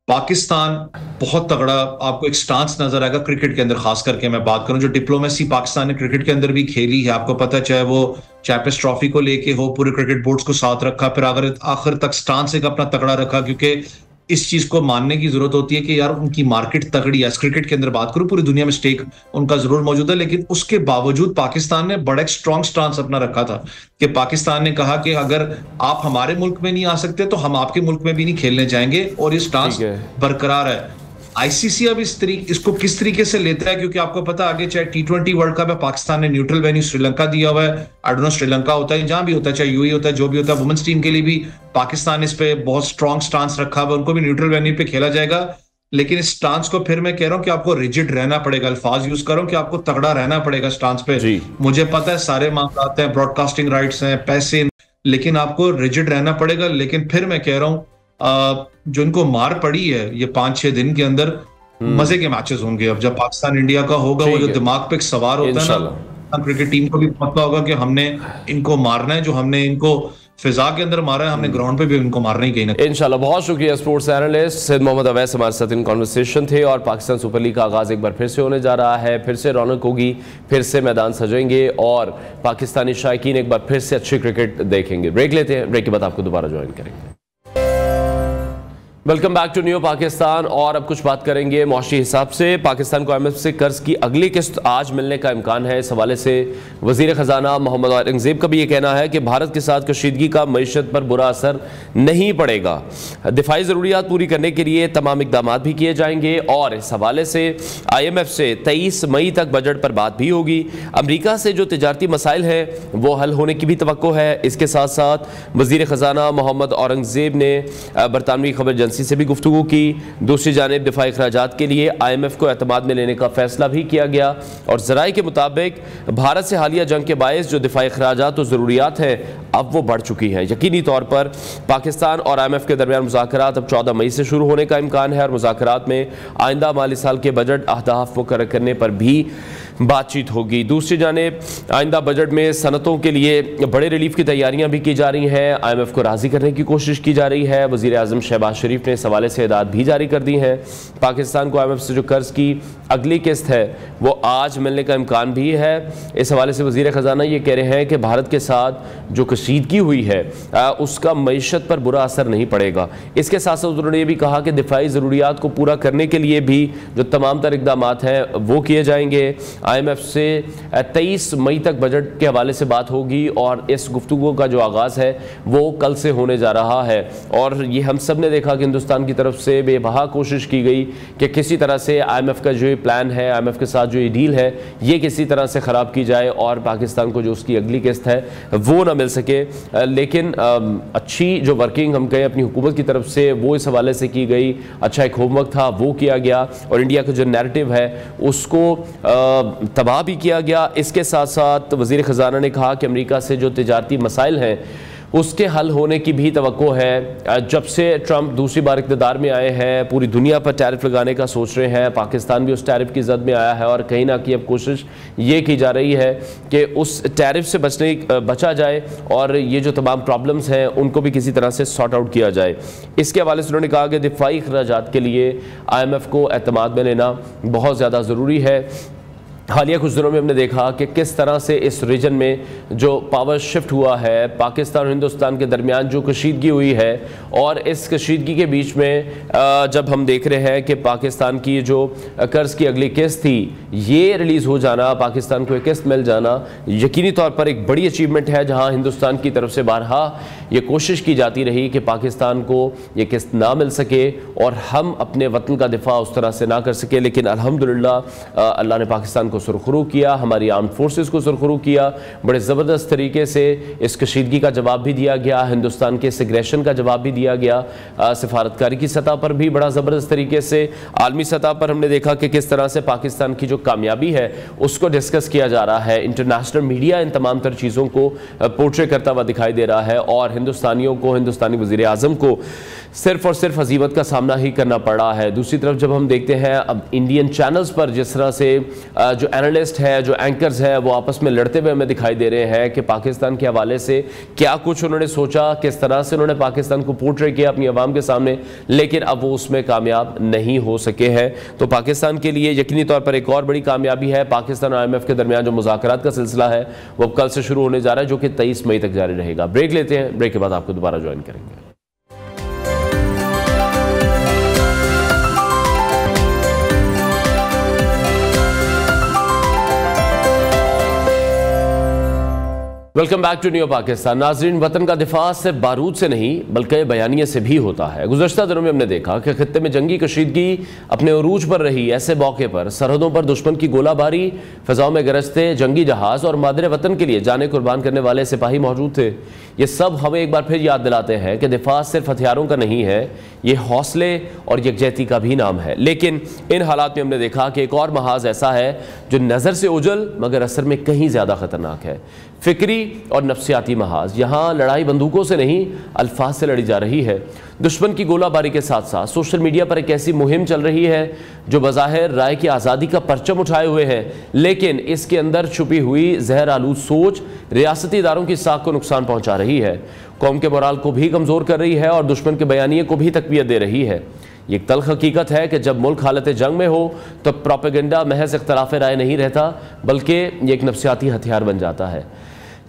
पाकिस्तान बहुत तगड़ा आपको एक स्टांस नजर आएगा क्रिकेट के अंदर। खास करके मैं बात करूं, जो डिप्लोमेसी पाकिस्तान ने क्रिकेट के अंदर भी खेली है, आपको पता है, चाहे वो चैंपियंस ट्रॉफी को लेके हो, पूरे क्रिकेट बोर्ड्स को साथ रखा, फिर अगर आखिर तक स्टांस एक अपना तगड़ा रखा, क्योंकि इस चीज को मानने की जरूरत होती है कि यार उनकी मार्केट तगड़ी है। क्रिकेट के अंदर बात करूं, पूरी दुनिया में स्टेक उनका जरूर मौजूद है, लेकिन उसके बावजूद पाकिस्तान ने बड़ा एक स्ट्रॉन्ग स्टांस अपना रखा था कि पाकिस्तान ने कहा कि अगर आप हमारे मुल्क में नहीं आ सकते तो हम आपके मुल्क में भी नहीं खेलने जाएंगे, और ये स्टांस बरकरार है। आईसीसी अब इसको किस तरीके से लेता है, क्योंकि आपको पता आगे चाहे T20 वर्ल्ड कप है, पाकिस्तान ने न्यूट्रल वेन्यू श्रीलंका दिया हुआ है। आई डोंट नो श्रीलंका होता है, जहां भी होता है, चाहे यूएई होता है, जो भी होता है, वुमेन्स टीम के लिए भी पाकिस्तान इस पे बहुत स्ट्रॉन्ग स्टांस रखा हुआ है, उनको भी न्यूट्रल वेन्यू पे खेला जाएगा। लेकिन इस स्टांस को फिर मैं कह रहा हूं कि आपको रिजिड रहना पड़ेगा, अल्फाज यूज कर रहा हूं कि आपको तगड़ा रहना पड़ेगा स्टांस पे। मुझे पता है सारे मामले आते हैं, ब्रॉडकास्टिंग राइट्स हैं, पैसे, लेकिन आपको रिजिड रहना पड़ेगा। लेकिन फिर मैं कह रहा हूं, जो इनको मार पड़ी है ये 5-6 दिन के अंदर, मजे के मैचेस होंगे। अब जब पाकिस्तान इंडिया का होगा, वो जो दिमाग पे सवार होता है ना, क्रिकेट टीम को भी पता होगा कि हमने इनको मारना है, जो हमने इनको फिजा के अंदर मारा है, हमने ग्राउंड पे भी इनको मारना ही कहीं ना। इंशाल्लाह। बहुत शुक्रिया स्पोर्ट्स एनालिस्ट सैयद मोहम्मद अवैस हमारे साथ इन कॉन्वर्सेशन थे। और पाकिस्तान सुपर लीग का आगाज एक बार फिर से होने जा रहा है, फिर से रौनक होगी, फिर से मैदान सजेंगे और पाकिस्तानी शायकीन एक बार फिर से अच्छी क्रिकेट देखेंगे। ब्रेक लेते हैं, ब्रेक के बाद आपको दोबारा ज्वाइन करेंगे। Welcome back to new Pakistan. और अब कुछ बात करेंगे मुआशी हिसाब से। पाकिस्तान को IMF से कर्ज की अगली किस्त आज मिलने का इम्कान है। इस हवाले से वजीर खजाना मोहम्मद औरंगजेब का भी ये कहना है कि भारत के साथ कशीदगी का मईशत पर बुरा असर नहीं पड़ेगा। दिफाई ज़रूरियात पूरी करने के लिए तमाम इकदाम भी किए जाएंगे। और इस हवाले से IMF से 23 मई तक बजट पर बात भी होगी। अमरीका से जो तिजारती मसाइल हैं वो हल होने की भी तवक्को है। इसके साथ साथ वजीर खजाना मोहम्मद औरंगजेब ने बरतानवी खबर एजेंसी से भी गुफ्तगू की। दूसरी जानिब दिफाई अखराजात के लिए IMF को एतमाद में लेने का फैसला भी किया गया। और ज़राए के मुताबिक भारत से हालिया जंग के बायस जो दिफाई अखराजात और ज़रूरियात हैं अब वो बढ़ चुकी हैं। यकीनी तौर पर पाकिस्तान और IMF के दरमियान मुज़ाकरात अब 14 मई से शुरू होने का इम्कान है। और मुज़ाकरात में आइंदा माली साल के बजट अहदाफ मुकर्रर करने पर भी बातचीत होगी। दूसरी जानिब आइंदा बजट में सनतों के लिए बड़े रिलीफ की तैयारियां भी की जा रही हैं। IMF को राज़ी करने की कोशिश की जा रही है। वज़ीर आज़म शहबाज शरीफ ने इस हवाले से हिदायत भी जारी कर दी है। पाकिस्तान को IMF से जो कर्ज की अगली किस्त है वो आज मिलने का इम्कान भी है। इस हवाले से वज़ीर ख़जाना ये कह रहे हैं कि भारत के साथ जो कशीदगी हुई है उसका मईशत पर बुरा असर नहीं पड़ेगा। इसके साथ साथ उन्होंने ये भी कहा कि दिफाई ज़रूरियात को पूरा करने के लिए भी जो तमाम तर इक़दाम हैं वो किए जाएंगे। IMF से 23 मई तक बजट के हवाले से बात होगी और इस गुफ्तगू का जो आगाज़ है वो कल से होने जा रहा है। और ये हम सब ने देखा कि हिंदुस्तान की तरफ से बेबहा कोशिश की गई कि किसी तरह से IMF का जो ये प्लान है, IMF के साथ जो ये डील है, ये किसी तरह से ख़राब की जाए और पाकिस्तान को जो उसकी अगली किस्त है वो ना मिल सके। लेकिन अच्छी जो वर्किंग हम कहें अपनी हुकूमत की तरफ से वो इस हवाले से की गई, अच्छा एक होमवर्क था वो किया गया और इंडिया का जो नैरेटिव है उसको तबाह भी किया गया। इसके साथ साथ वज़ीर ख़ज़ाना ने कहा कि अमेरिका से जो तिजारती मसाइल हैं उसके हल होने की भी तवक्को है। जब से ट्रंप दूसरी बार इक़्तिदार में आए हैं पूरी दुनिया पर टैरिफ लगाने का सोच रहे हैं, पाकिस्तान भी उस टैरिफ की जद में आया है और कहीं ना कहीं अब कोशिश ये की जा रही है कि उस टैरिफ से बचा जाए और ये जो तमाम प्रॉब्लम्स हैं उनको भी किसी तरह से सॉर्ट आउट किया जाए। इसके हवाले से उन्होंने कहा कि दिफाई अखराजात के लिए IMF को एतमाद में लेना बहुत ज़्यादा ज़रूरी है। हालिया कुछ दिनों में हमने देखा कि किस तरह से इस रीजन में जो पावर शिफ्ट हुआ है, पाकिस्तान और हिंदुस्तान के दरमियान जो कशीदगी हुई है और इस कशीदगी के बीच में जब हम देख रहे हैं कि पाकिस्तान की जो कर्ज़ की अगली किस्त थी ये रिलीज़ हो जाना, पाकिस्तान को एक किस्त मिल जाना यकीनी तौर पर एक बड़ी अचीवमेंट है, जहां हिंदुस्तान की तरफ से बारहा ये कोशिश की जाती रही कि पाकिस्तान को ये किस्त ना मिल सके और हम अपने वतन का दिफा उस तरह से ना कर सके। लेकिन अल्हम्दुलिल्लाह अल्लाह ने पाकिस्तान को सुरखरू किया, हमारी आर्म फोर्सेस को सुरखरू किया, बड़े ज़बरदस्त तरीके से इस कशीदगी का जवाब भी दिया गया, हिंदुस्तान के इस एग्रेशन का जवाब भी दिया गया। सिफारतकारी की सतह पर भी बड़ा ज़बरदस्त तरीके से, आलमी सतह पर हमने देखा कि किस तरह से पाकिस्तान की जो कामयाबी है उसको डिस्कस किया जा रहा है। इंटरनेशनल मीडिया इन तमाम तर चीज़ों को पोर्ट्रे करता हुआ दिखाई दे रहा है और हिंदुस्तानियों को, हिंदुस्तानी वज़ीर आज़म को सिर्फ और सिर्फ हजीमत का सामना ही करना पड़ा है। दूसरी तरफ जब हम देखते हैं अब इंडियन चैनल्स पर जिस तरह से जो एनालिस्ट है, जो एंकर्स है, वो आपस में लड़ते हुए हमें दिखाई दे रहे हैं कि पाकिस्तान के हवाले से क्या कुछ उन्होंने सोचा, किस तरह से उन्होंने पाकिस्तान को पोर्ट्रे किया अपनी आवाम के सामने, लेकिन अब वो उसमें कामयाब नहीं हो सके हैं। तो पाकिस्तान के लिए यकीनी तौर पर एक और बड़ी कामयाबी है, पाकिस्तान और IMF के दरमियान जो मुज़ाकरात का सिलसिला है वो कल से शुरू होने जा रहा है, जो कि 23 मई तक जारी रहेगा। ब्रेक लेते हैं, ब्रेक के बाद आपको दोबारा ज्वाइन करेंगे। Welcome back to new Pakistan. नाजरीन, वतन का दिफा सिर्फ बारूद से नहीं बल्कि बयानिए से भी होता है। गुज़श्ता दिनों में हमने देखा कि खित्ते में जंगी कशीदगी अपने उरूज पर रही। ऐसे मौके पर सरहदों पर दुश्मन की गोलाबारी, फ़िज़ाओं में गरजते जंगी जहाज़ और मादरे वतन के लिए जाने कुर्बान करने वाले सिपाही मौजूद थे। ये सब हमें एक बार फिर याद दिलाते हैं कि दिफा सिर्फ हथियारों का नहीं है, ये हौसले और यकजहती का भी नाम है। लेकिन इन हालात में हमने देखा कि एक और महाज ऐसा है जो नज़र से उजल मगर असर में कहीं ज़्यादा ख़तरनाक है, फिक्री और नफ्सियाती महाज। यहाँ लड़ाई बंदूकों से नहीं अल्फाज से लड़ी जा रही है। दुश्मन की गोलाबारी के साथ साथ सोशल मीडिया पर एक ऐसी मुहिम चल रही है जो बज़ाहिर राय की आज़ादी का परचम उठाए हुए है, लेकिन इसके अंदर छुपी हुई जहर आलूद सोच रियासती इदारों की साख को नुकसान पहुँचा रही है, कौम के मोराल को भी कमज़ोर कर रही है और दुश्मन के बयानिए को भी तक़वियत दे रही है। ये एक तल्ख हकीकत है कि जब मुल्क हालत जंग में हो तो प्रोपेगेंडा महज इख्तलाफ राय नहीं रहता, बल्कि ये एक नफ्सियाती हथियार बन जाता है।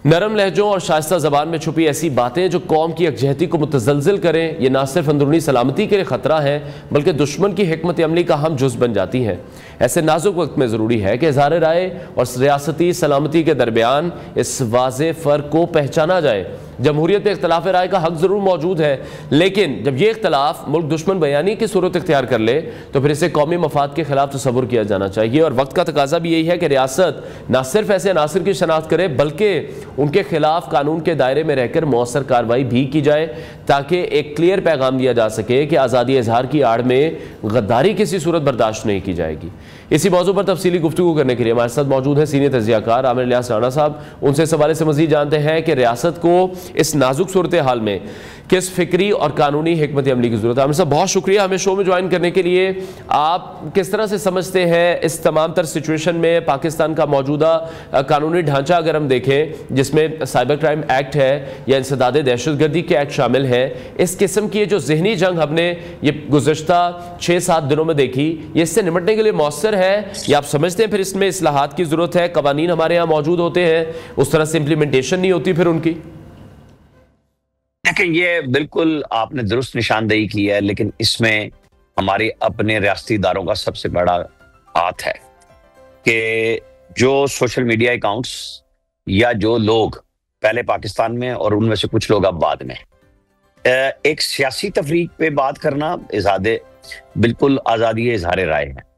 नरम लहजों और शाइस्ता ज़बान में छुपी ऐसी बातें जो कौम की यकजहती को मुतज़लज़िल करें, ये ना सिर्फ अंदरूनी सलामती के लिए ख़तरा है बल्कि दुश्मन की हिकमत अमली का हम जुज़ बन जाती हैं। ऐसे नाजुक वक्त में ज़रूरी है कि इज़हार राय और रियासती सलामती के दरमियान इस वाज़े फ़र्क को पहचाना जाए। जमहूरियत में इख्तलाफ राय का हक ज़रूर मौजूद है, लेकिन जब ये इख्तलाफ मुल्क दुश्मन बयानी की सूरत इख्तियार कर ले तो फिर इसे कौमी मफाद के खिलाफ तसव्वुर किया जाना चाहिए। और वक्त का तकाजा भी यही है कि रियासत न सिर्फ ऐसे अनासर की शनाख्त करे बल्कि उनके खिलाफ कानून के दायरे में रहकर मौसर कार्रवाई भी की जाए, ताकि एक क्लियर पैगाम दिया जा सके कि आज़ादी इजहार की आड़ में गद्दारी किसी सूरत बर्दाश्त नहीं की जाएगी। इसी मौजू पर तफसीली गुफ्तगू करने के लिए हमारे साथ मौजूद है सीनियर तज्ज़ियाकार आमिर इलियास राणा साहब। उनसे इस हवाले से मज़ीद जानते हैं कि रियासत को इस नाजुक सूरत हाल में किस फिक्री और कानूनी हिकमत अमली की जरूरत है। आमिर साहब, बहुत शुक्रिया हमें शो में ज्वाइन करने के लिए। आप किस तरह से समझते हैं इस तमाम तर सिचुएशन में पाकिस्तान का मौजूदा कानूनी ढांचा अगर हम देखें, जिसमें साइबर क्राइम एक्ट है या इंसदाद दहशतगर्दी के एक्ट शामिल है, इस किस्म की जो जहनी जंग हमने ये गुज़श्ता 6-7 दिनों में देखी, ये इससे निपटने के लिए मौसर है या आप समझते हैं फिर इसमें इस्लाहात की जरूरत है? कवानीन हमारे यहाँ मौजूद होते हैं, उस तरह से इंप्लीमेंटेशन नहीं होती फिर उनकी। देखिए, ये बिल्कुल आपने दुरुस्त निशानदेही की है, लेकिन इसमें हमारे अपने रियासती इदारों का सबसे बड़ा हाथ है कि जो सोशल मीडिया अकाउंट्स या जो लोग पहले पाकिस्तान में और उनमें से कुछ लोग अब बाद में एक सियासी तफरीक पे बात करना इजादे बिल्कुल आज़ादी इजहार राय है।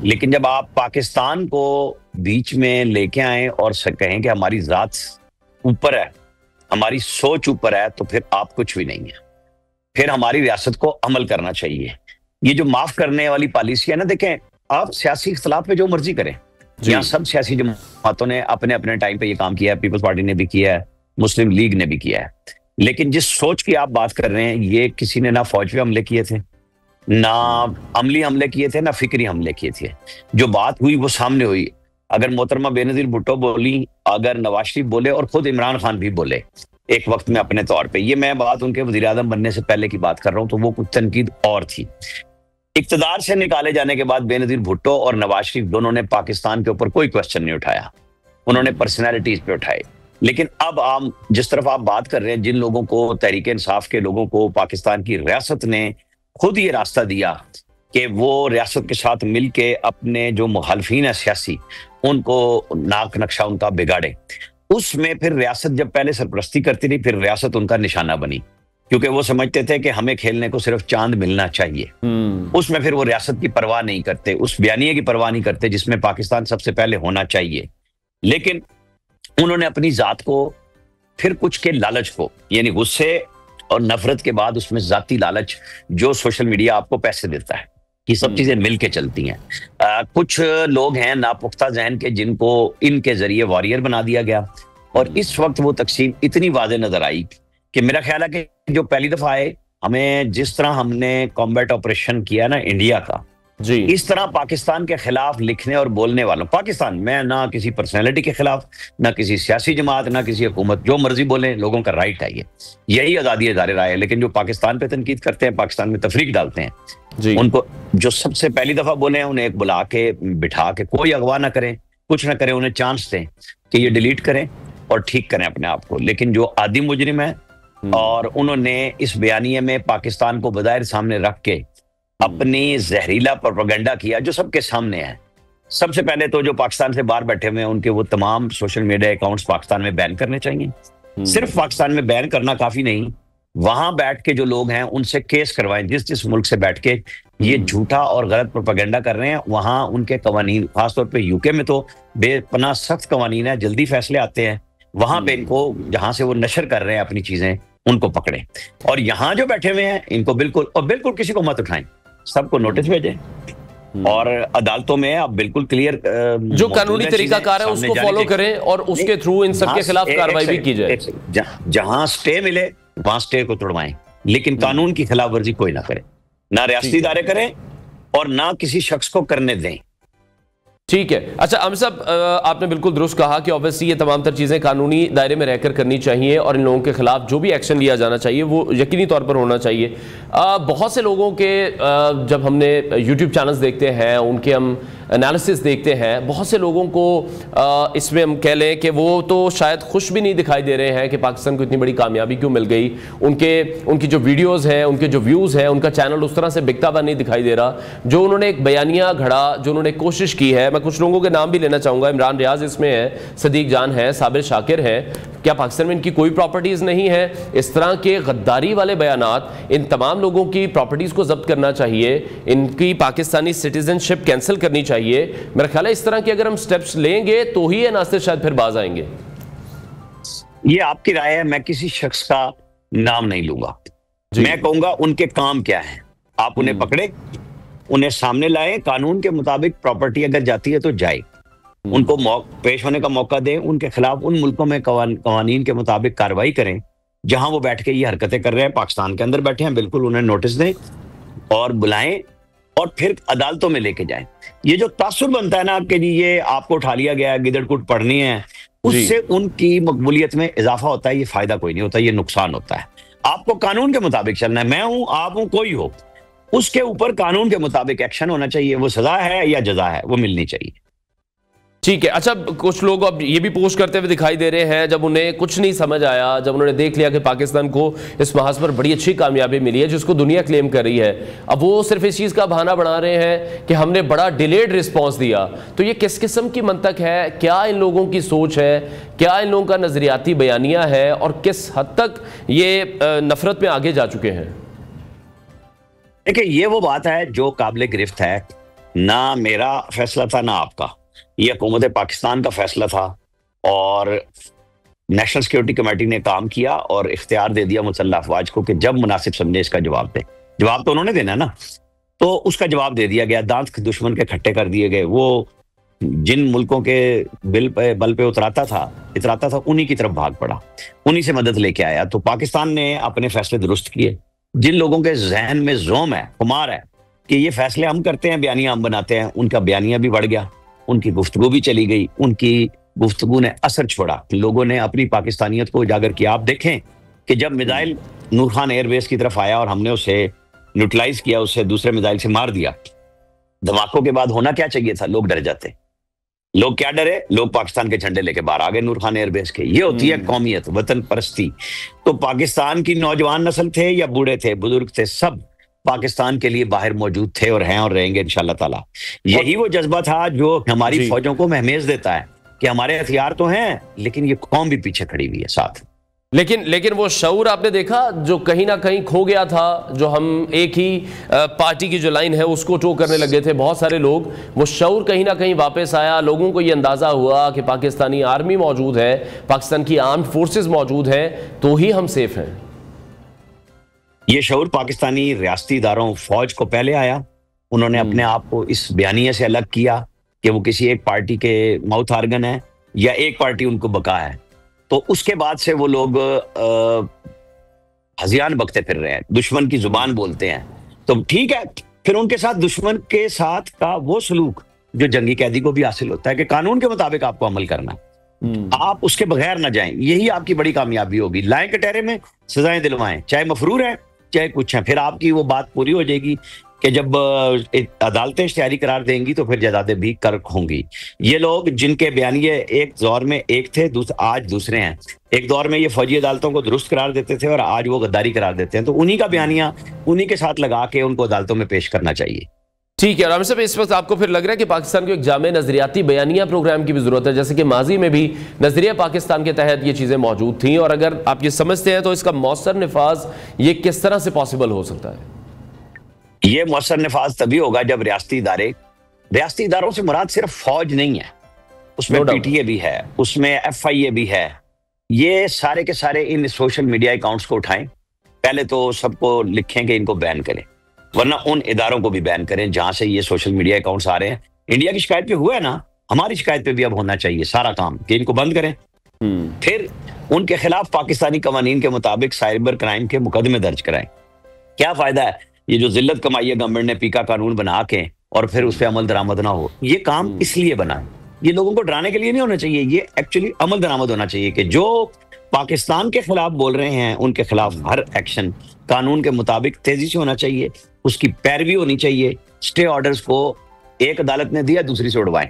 लेकिन जब आप पाकिस्तान को बीच में लेके आए और कहें कि हमारी जात ऊपर है, हमारी सोच ऊपर है, तो फिर आप कुछ भी नहीं है। फिर हमारी रियासत को अमल करना चाहिए। ये जो माफ करने वाली पॉलिसी है ना, देखें आप सियासी इख्तलाफ पे जो मर्जी करें, यहाँ सब सियासी जमातों ने अपने अपने टाइम पे ये काम किया है। पीपल्स पार्टी ने भी किया है, मुस्लिम लीग ने भी किया है। लेकिन जिस सोच की आप बात कर रहे हैं, ये किसी ने ना फौज पे हमले किए थे, ना अमली हमले किए थे, ना फिक्री हमले किए थे। जो बात हुई वो सामने हुई। अगर मोहतरमा बेनजीर भुट्टो बोली, अगर नवाज शरीफ बोले और खुद इमरान खान भी बोले एक वक्त में अपने तौर पे, ये मैं बात उनके वजीर आज़म बनने से पहले की बात कर रहा हूं, तो वो कुछ तनकीद और थी। इक्तदार से निकाले जाने के बाद बेनजीर भुट्टो और नवाज शरीफ दोनों ने पाकिस्तान के ऊपर कोई क्वेश्चन नहीं उठाया, उन्होंने पर्सनैलिटीज पे उठाए। लेकिन अब आप जिस तरफ आप बात कर रहे हैं, जिन लोगों को, तहरीक इंसाफ के लोगों को पाकिस्तान की रियासत ने खुद ये रास्ता दिया कि वो रियासत के साथ मिलके अपने जो मुखालफीन है सियासी, उनको नाक नक्शा उनका बिगाड़े, उसमें फिर रियासत जब पहले सरपरस्ती करती रही, फिर रियासत उनका निशाना बनी, क्योंकि वो समझते थे कि हमें खेलने को सिर्फ चांद मिलना चाहिए। उसमें फिर वो रियासत की परवाह नहीं करते, उस बयानिए की परवाह नहीं करते जिसमें पाकिस्तान सबसे पहले होना चाहिए। लेकिन उन्होंने अपनी जात को फिर कुछ के लालच को, यानी गुस्से और नफरत के बाद उसमें जाती लालच, जो सोशल मीडिया आपको पैसे देता है, ये सब चीजें मिलके चलती हैं। कुछ लोग हैं नापुख्ता जहन के, जिनको इनके जरिए वॉरियर बना दिया गया, और इस वक्त वो तकसीम इतनी वाज़ेह नजर आई कि मेरा ख्याल है कि जो पहली दफा आए, हमें जिस तरह हमने कॉम्बैट ऑपरेशन किया ना इंडिया का जी, इस तरह पाकिस्तान के खिलाफ लिखने और बोलने वालों, पाकिस्तान में ना किसी पर्सनैलिटी के खिलाफ, ना किसी सियासी जमात, ना किसी हुकूमत, जो मर्जी बोले, लोगों का राइट है, यही आज़ादी इज़हार राय है। लेकिन जो पाकिस्तान पे तनकीद करते हैं, पाकिस्तान में तफरीक डालते हैं जी, उनको जो सबसे पहली दफा बोले हैं, उन्हें एक बुला के बिठा के कोई अगवा ना करें, कुछ ना करें, उन्हें चांस दें कि ये डिलीट करें और ठीक करें अपने आप को। लेकिन जो आदि मुजरिम है, और उन्होंने इस बयानिए में पाकिस्तान को बज़ाहिर सामने रख के अपनी जहरीला प्रोपेगेंडा किया, जो सबके सामने है। सबसे पहले तो जो पाकिस्तान से बाहर बैठे हुए हैं, उनके वो तमाम सोशल मीडिया अकाउंट्स पाकिस्तान में बैन करने चाहिए। सिर्फ पाकिस्तान में बैन करना काफी नहीं, वहां बैठ के जो लोग हैं उनसे केस करवाएं। जिस मुल्क से बैठ के ये झूठा और गलत प्रोपेगेंडा कर रहे हैं, वहां उनके कवानीन, खासतौर पे यूके में तो बेपनाह सख्त कवानीन है, जल्दी फैसले आते हैं। वहां पे इनको, जहां से वो नशर कर रहे हैं अपनी चीजें, उनको पकड़े। और यहाँ जो बैठे हुए हैं, इनको बिल्कुल किसी को मत उठाएं, सबको नोटिस भेजें और अदालतों में आप बिल्कुल क्लियर जो कानूनी तरीकाकार है उसको फॉलो करें, और उसके थ्रू इन सब के खिलाफ कार्रवाई भी की जाए। जहां स्टे मिले वहां स्टे को तोड़वाएं, लेकिन कानून की खिलाफ वर्जी कोई ना करे, ना रियासती इदारे करें और ना किसी शख्स को करने दें। ठीक है। अच्छा आमिर साहब, आपने बिल्कुल दुरुस्त कहा कि ऑब्वियसली ये तमाम तर चीज़ें कानूनी दायरे में रहकर करनी चाहिए, और इन लोगों के खिलाफ जो भी एक्शन लिया जाना चाहिए वो यकीनी तौर पर होना चाहिए। बहुत से लोगों के जब हमने यूट्यूब चैनल्स देखते हैं, उनके हम एनालिसिस देखते हैं, बहुत से लोगों को इसमें हम कह लें कि वो तो शायद खुश भी नहीं दिखाई दे रहे हैं कि पाकिस्तान को इतनी बड़ी कामयाबी क्यों मिल गई। उनकी जो वीडियोज़ हैं, उनके जो व्यूज़ हैं, उनका चैनल उस तरह से बिकता हुआ नहीं दिखाई दे रहा। जो उन्होंने एक बयानिया घड़ा, जो उन्होंने कोशिश की है, मैं कुछ लोगों के नाम भी लेना चाहूँगा, इमरान रियाज इसमें है, सदीक जान है, साबिर शाकिर है। क्या पाकिस्तान में इनकी कोई प्रॉपर्टीज़ नहीं है? इस तरह के गद्दारी वाले बयानात, इन तमाम लोगों की प्रॉपर्टीज़ को जब्त करना चाहिए, इनकी पाकिस्तानी सिटीजनशिप कैंसिल करनी चाहिए। मेरा ख्याल है इस तरह के अगर हम स्टेप्स लेंगे तो ही ये नास्ते शायद फिर बाज आएंगे। ये आपकी राय है, मैं किसी शख्स का नाम नहीं लूंगा। मैं कहूंगा उनके काम क्या है, आप उन्हें पकड़े, उन्हें सामने लाएं, कानून के मुताबिक प्रॉपर्टी अगर जाती है तो जाए, उनको पेश होने का मौका दें, उनके खिलाफ उन मुल्कों में कवानीन के मुताबिक कार्रवाई करें जहां वो बैठ के ये हरकतें कर रहे हैं। पाकिस्तान के अंदर बैठे हैं, बिल्कुल उन्हें नोटिस दें और बुलाएं और फिर अदालतों में लेके जाएं। ये जो तासुर बनता है ना कि ये आपको उठा लिया गया, गिदड़कुट पढ़नी है, उससे उनकी मकबूलियत में इजाफा होता है। ये फायदा कोई नहीं होता, ये नुकसान होता है। आपको कानून के मुताबिक चलना है, मैं हूं, आप हूं, कोई हो, उसके ऊपर कानून के मुताबिक एक्शन होना चाहिए। वो सजा है या जजा है, वो मिलनी चाहिए। ठीक है। अच्छा, कुछ लोग अब ये भी पोस्ट करते हुए दिखाई दे रहे हैं, जब उन्हें कुछ नहीं समझ आया, जब उन्होंने देख लिया कि पाकिस्तान को इस महाज पर बड़ी अच्छी कामयाबी मिली है जिसको दुनिया क्लेम कर रही है, अब वो सिर्फ इस चीज़ का बहाना बना रहे हैं कि हमने बड़ा डिलेड रिस्पॉन्स दिया। तो ये किस किस्म की मंतक है? क्या इन लोगों की सोच है? क्या इन लोगों का नज़रियाती बयानिया है? और किस हद तक ये नफरत में आगे जा चुके हैं? देखिए, ये वो बात है जो काबिल गिरफ्त है। ना मेरा फैसला था ना आपका, ये हुकूमत पाकिस्तान का फैसला था और नेशनल सिक्योरिटी कमेटी ने काम किया और इख्तियार दे दिया मुसल्लह अफवाज को कि जब मुनासिब समझे इसका जवाब दे। जवाब तो उन्होंने देना ना, तो उसका जवाब दे दिया गया। दांत दुश्मन के खट्टे कर दिए गए। वो जिन मुल्कों के बल पे इतराता था उन्हीं की तरफ भाग पड़ा, उन्हीं से मदद लेके आया। तो पाकिस्तान ने अपने फैसले दुरुस्त किए। जिन लोगों के जहन में जोम है, खुमार है कि ये फैसले हम करते हैं, बयानिया हम बनाते हैं, उनका बयानिया भी बढ़ गया, उनकी गुफ्तगू भी चली गई, उनकी गुफ्तगू ने असर छोड़ा। लोगों ने अपनी पाकिस्तानियत को उजागर किया। आप देखें कि जब मिसाइल नूर खान एयरबेस की तरफ आया और हमने उसे न्यूट्रलाइज किया, उसे दूसरे मिसाइल से मार दिया, धमाकों के बाद होना क्या चाहिए था? लोग डर जाते। लोग क्या डरे? लोग पाकिस्तान के झंडे लेके बाहर आ गए नूर खान एयरबेस के। ये होती है कौमियत, वतन परस्ती। तो पाकिस्तान की नौजवान नस्ल थे या बूढ़े थे, बुजुर्ग थे, सब पाकिस्तान के लिए बाहर मौजूद थे और हैं और रहेंगे इंशाल्लाह ताला। यही वो जज्बा था जो हमारी फौजों को महमेज देता है कि हमारे हथियार तो हैं लेकिन ये कौम भी पीछे खड़ी हुई है साथ। लेकिन वो शऊर आपने देखा जो कहीं ना कहीं खो गया था, जो हम एक ही पार्टी की जो लाइन है उसको टो करने लगे थे बहुत सारे लोग, वो शऊर कहीं ना कहीं वापस आया। लोगों को ये अंदाज़ा हुआ कि पाकिस्तानी आर्मी मौजूद है, पाकिस्तान की आर्म्ड फोर्सेस मौजूद हैं, तो ही हम सेफ हैं। ये शऊर पाकिस्तानी रियासती इदारों, फौज को पहले आया। उन्होंने अपने आप को इस बयानिए से अलग किया कि वो किसी एक पार्टी के माउथ आर्गन है या एक पार्टी उनको बका है। तो उसके बाद से वो लोग हजियान बकते फिर रहे हैं, दुश्मन की जुबान बोलते हैं। तो ठीक है, फिर उनके साथ दुश्मन के साथ का वो सलूक जो जंगी कैदी को भी हासिल होता है कि कानून के मुताबिक आपको अमल करना है, आप उसके बगैर ना जाएं। यही आपकी बड़ी कामयाबी होगी। लाएं कटहरे में सजाएं दिलवाएं, चाहे मफरूर है चाहे कुछ है। फिर आपकी वो बात पूरी हो जाएगी कि जब अदालतें इश्तिहारी करार देंगी तो फिर जजादें भी कर्क होंगी। ये लोग जिनके बयानिए एक दौर में एक थे, आज दूसरे हैं। एक दौर में ये फौजी अदालतों को दुरुस्त करार देते थे और आज वो गद्दारी करार देते हैं। तो उन्हीं का बयानिया उन्हीं के साथ लगा के उनको अदालतों में पेश करना चाहिए। ठीक है। राम साहब, इस वक्त आपको फिर लग रहा है कि पाकिस्तान को एक जामे नजरियाती बयानिया प्रोग्राम की भी जरूरत है, जैसे कि माजी में भी नजरिया पाकिस्तान के तहत ये चीजें मौजूद थी, और अगर आप ये समझते हैं तो इसका मौसर नफाज ये किस तरह से पॉसिबल हो सकता है? ये मौसर नफाज तभी होगा जब रियासती इदारों से मुराद सिर्फ फौज नहीं है, उसमें पीटीए भी है, उसमें एफआईए भी है। ये सारे के सारे इन सोशल मीडिया अकाउंट्स को उठाएं, पहले तो सबको लिखें कि इनको बैन करें, वरना उन इदारों को भी बैन करें जहां से ये सोशल मीडिया अकाउंट्स आ रहे हैं। इंडिया की शिकायत पे हुआ है ना, हमारी शिकायत पे भी अब होना चाहिए सारा काम कि इनको बंद करें। फिर उनके खिलाफ पाकिस्तानी कवानीन के मुताबिक साइबर क्राइम के मुकदमे दर्ज कराएं। क्या फायदा है ये जो जिल्लत कमाई है गवर्नमेंट ने पीका कानून बना के और फिर उस पर अमल दरामद ना हो। ये काम इसलिए बना है, ये लोगों को डराने के लिए नहीं होना चाहिए, ये एक्चुअली अमल दरामद होना चाहिए कि जो पाकिस्तान के खिलाफ बोल रहे हैं उनके खिलाफ हर एक्शन कानून के मुताबिक तेजी से होना चाहिए, उसकी पैरवी होनी चाहिए। स्टे ऑर्डर्स को एक अदालत ने दिया, दूसरी से उड़वाएं।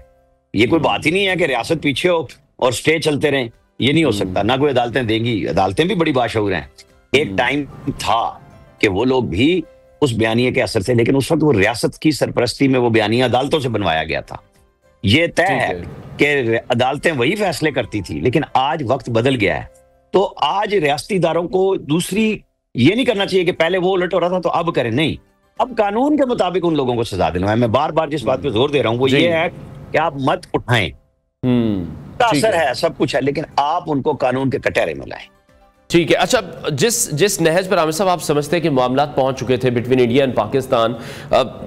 ये कोई बात ही नहीं है कि रियासत पीछे हो और स्टे चलते रहें, ये नहीं हो सकता। ना कोई अदालतें देंगी, अदालतें भी बड़ी बाशऊर हैं। एक टाइम था कि वो लोग भी उस बयानिए के असर से, लेकिन उस वक्त वो रियासत की सरपरस्ती में वो बयानिया अदालतों से बनवाया गया था। ये तय है कि अदालतें वही फैसले करती थी, लेकिन आज वक्त बदल गया है। तो आज रियासती इदारों को दूसरी ये नहीं करना चाहिए कि पहले वो उलट हो रहा था तो अब करें, नहीं, अब कानून के मुताबिक उन लोगों को सजा दिलवाएं। मैं बार बार जिस बात पे जोर दे रहा हूं वो ये है कि आप मत उठाएं, असर है, सब कुछ है, लेकिन आप उनको कानून के कटहरे में लाएं। ठीक है। अच्छा, जिस नहज पर आमिर साहब आप समझते हैं कि मामला पहुंच चुके थे बिटवीन इंडिया एंड पाकिस्तान,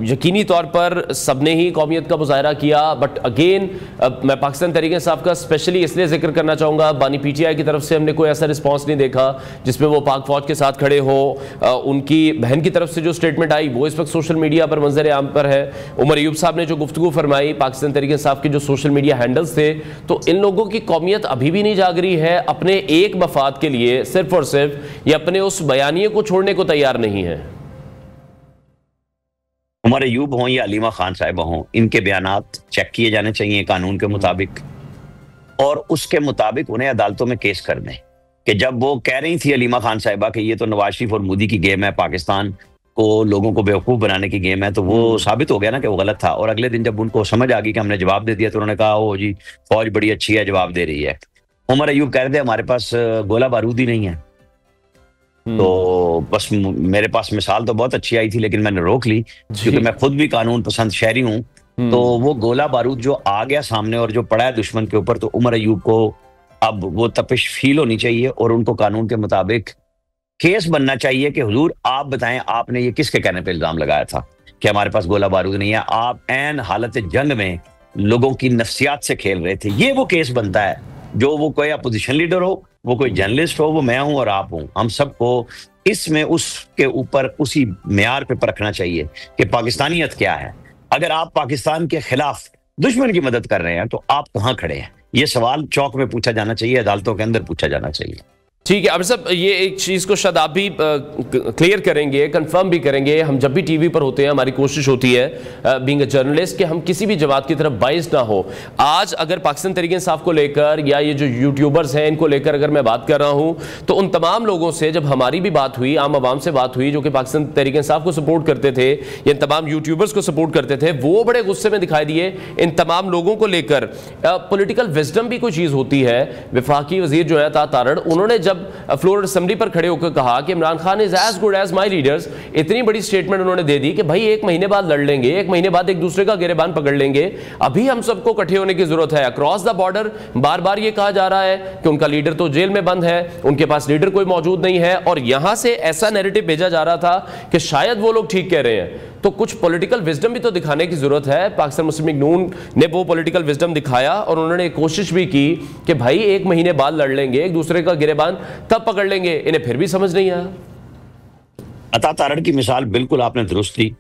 यकीनी तौर पर सबने ही कौमियत का मुजाहरा किया, बट अगेन मैं पाकिस्तान तहरीक इंसाफ का स्पेशली इसलिए जिक्र करना चाहूँगा, बानी पीटीआई की तरफ से हमने कोई ऐसा रिस्पॉन्स नहीं देखा जिसमें वो पाक फौज के साथ खड़े हो। उनकी बहन की तरफ से जो स्टेटमेंट आई वो इस वक्त सोशल मीडिया पर मंजर आम पर है। उमर अयूब साहब ने जो गुफ्तगू फरमाई पाकिस्तान तहरीक इंसाफ के जो सोशल मीडिया हैंडल्स थे, तो इन लोगों की कौमियत अभी भी नहीं जाग रही है, अपने एक मफाद के लिए सिर्फ और सिर्फ ये अपने उस बयानिए को छोड़ने को तैयार नहीं है। उमर अयूब हों या अलीमा खान साहिबा हों, इनके बयानात चेक किए जाने चाहिए कानून के मुताबिक, और उसके मुताबिक उन्हें अदालतों में केस कर दें। कि जब वो कह रही थी अलीमा खान साहिबा कि ये तो नवाज शरीफ और मोदी की गेम है, पाकिस्तान को लोगों को बेवकूफ बनाने की गेम है, तो वो साबित हो गया ना कि वो गलत था। और अगले दिन जब उनको समझ आ गई कि हमने जवाब दे दिया, तो उन्होंने कहा ओ जी फौज बड़ी अच्छी है, जवाब दे रही है। उमर अयूब कह रहे थे हमारे पास गोला बारूद ही नहीं है। तो बस मेरे पास मिसाल तो बहुत अच्छी आई थी, लेकिन मैंने रोक ली क्योंकि मैं खुद भी कानून पसंद शहरी हूं। तो वो गोला बारूद जो आ गया सामने और जो पड़ा है दुश्मन के ऊपर, तो उमर अयूब को अब वो तपिश फील होनी चाहिए और उनको कानून के मुताबिक केस बनना चाहिए कि हुजूर आप बताएं आपने ये किसके कहने पे इल्जाम लगाया था कि हमारे पास गोला बारूद नहीं है। आप ऐन हालत जंग में लोगों की नफ्सियात से खेल रहे थे। ये वो केस बनता है जो वो कोई अपोजिशन लीडर हो, वो कोई जर्नलिस्ट हो, वो मैं हूं और आप हूं, हम सबको इसमें उसके ऊपर उसी मेयार पे परखना चाहिए कि पाकिस्तानियत क्या है। अगर आप पाकिस्तान के खिलाफ दुश्मन की मदद कर रहे हैं तो आप कहां खड़े हैं? ये सवाल चौक में पूछा जाना चाहिए, अदालतों के अंदर पूछा जाना चाहिए। ठीक है आमिर साहब, ये एक चीज़ को शायद आप भी क्लियर करेंगे, कंफर्म भी करेंगे। हम जब भी टीवी पर होते हैं हमारी कोशिश होती है बीइंग अ जर्नलिस्ट कि हम किसी भी जमात की तरफ बाइस ना हो। आज अगर पाकिस्तान तहरीक इंसाफ को लेकर या ये जो यूट्यूबर्स हैं इनको लेकर अगर मैं बात कर रहा हूं, तो उन तमाम लोगों से जब हमारी भी बात हुई, आम आवाम से बात हुई जो कि पाकिस्तान तहरीक इंसाफ को सपोर्ट करते थे या तमाम यूट्यूबर्स को सपोर्ट करते थे, वो बड़े गुस्से में दिखाई दिए इन तमाम लोगों को लेकर। पॉलिटिकल विजडम भी कोई चीज़ होती है। वफाकी वजीर जो है तारड़, उन्होंने जब फ्लोर असेंबली पर खड़े होकर कहा कि Imran Khan is as good as my leaders, इतनी बड़ी स्टेटमेंट उन्होंने दे दी कि भाई 1 महीने बाद लड़ लेंगे, 1 महीने बाद एक दूसरे का गिरेबान पकड़ लेंगे, अभी हम सबको इकट्ठे होने की जरूरत है। अक्रॉस द बॉर्डर बार बार ये कहा जा रहा है कि उनका लीडर तो जेल में बंद है, उनके पास लीडर कोई मौजूद नहीं है, और यहां से ऐसा नैरेटिव भेजा जा रहा था कि शायद वो लोग ठीक कह रहे हैं। तो कुछ पॉलिटिकल विजडम भी तो दिखाने की जरूरत है। पाकिस्तान मुस्लिम लीग नून ने वो पॉलिटिकल विजडम दिखाया और उन्होंने कोशिश भी की कि भाई 1 महीने बाद लड़ लेंगे, एक दूसरे का गिरेबान तब पकड़ लेंगे। इन्हें फिर भी समझ नहीं आया। अता तारड़ की मिसाल बिल्कुल आपने दुरुस्त दी,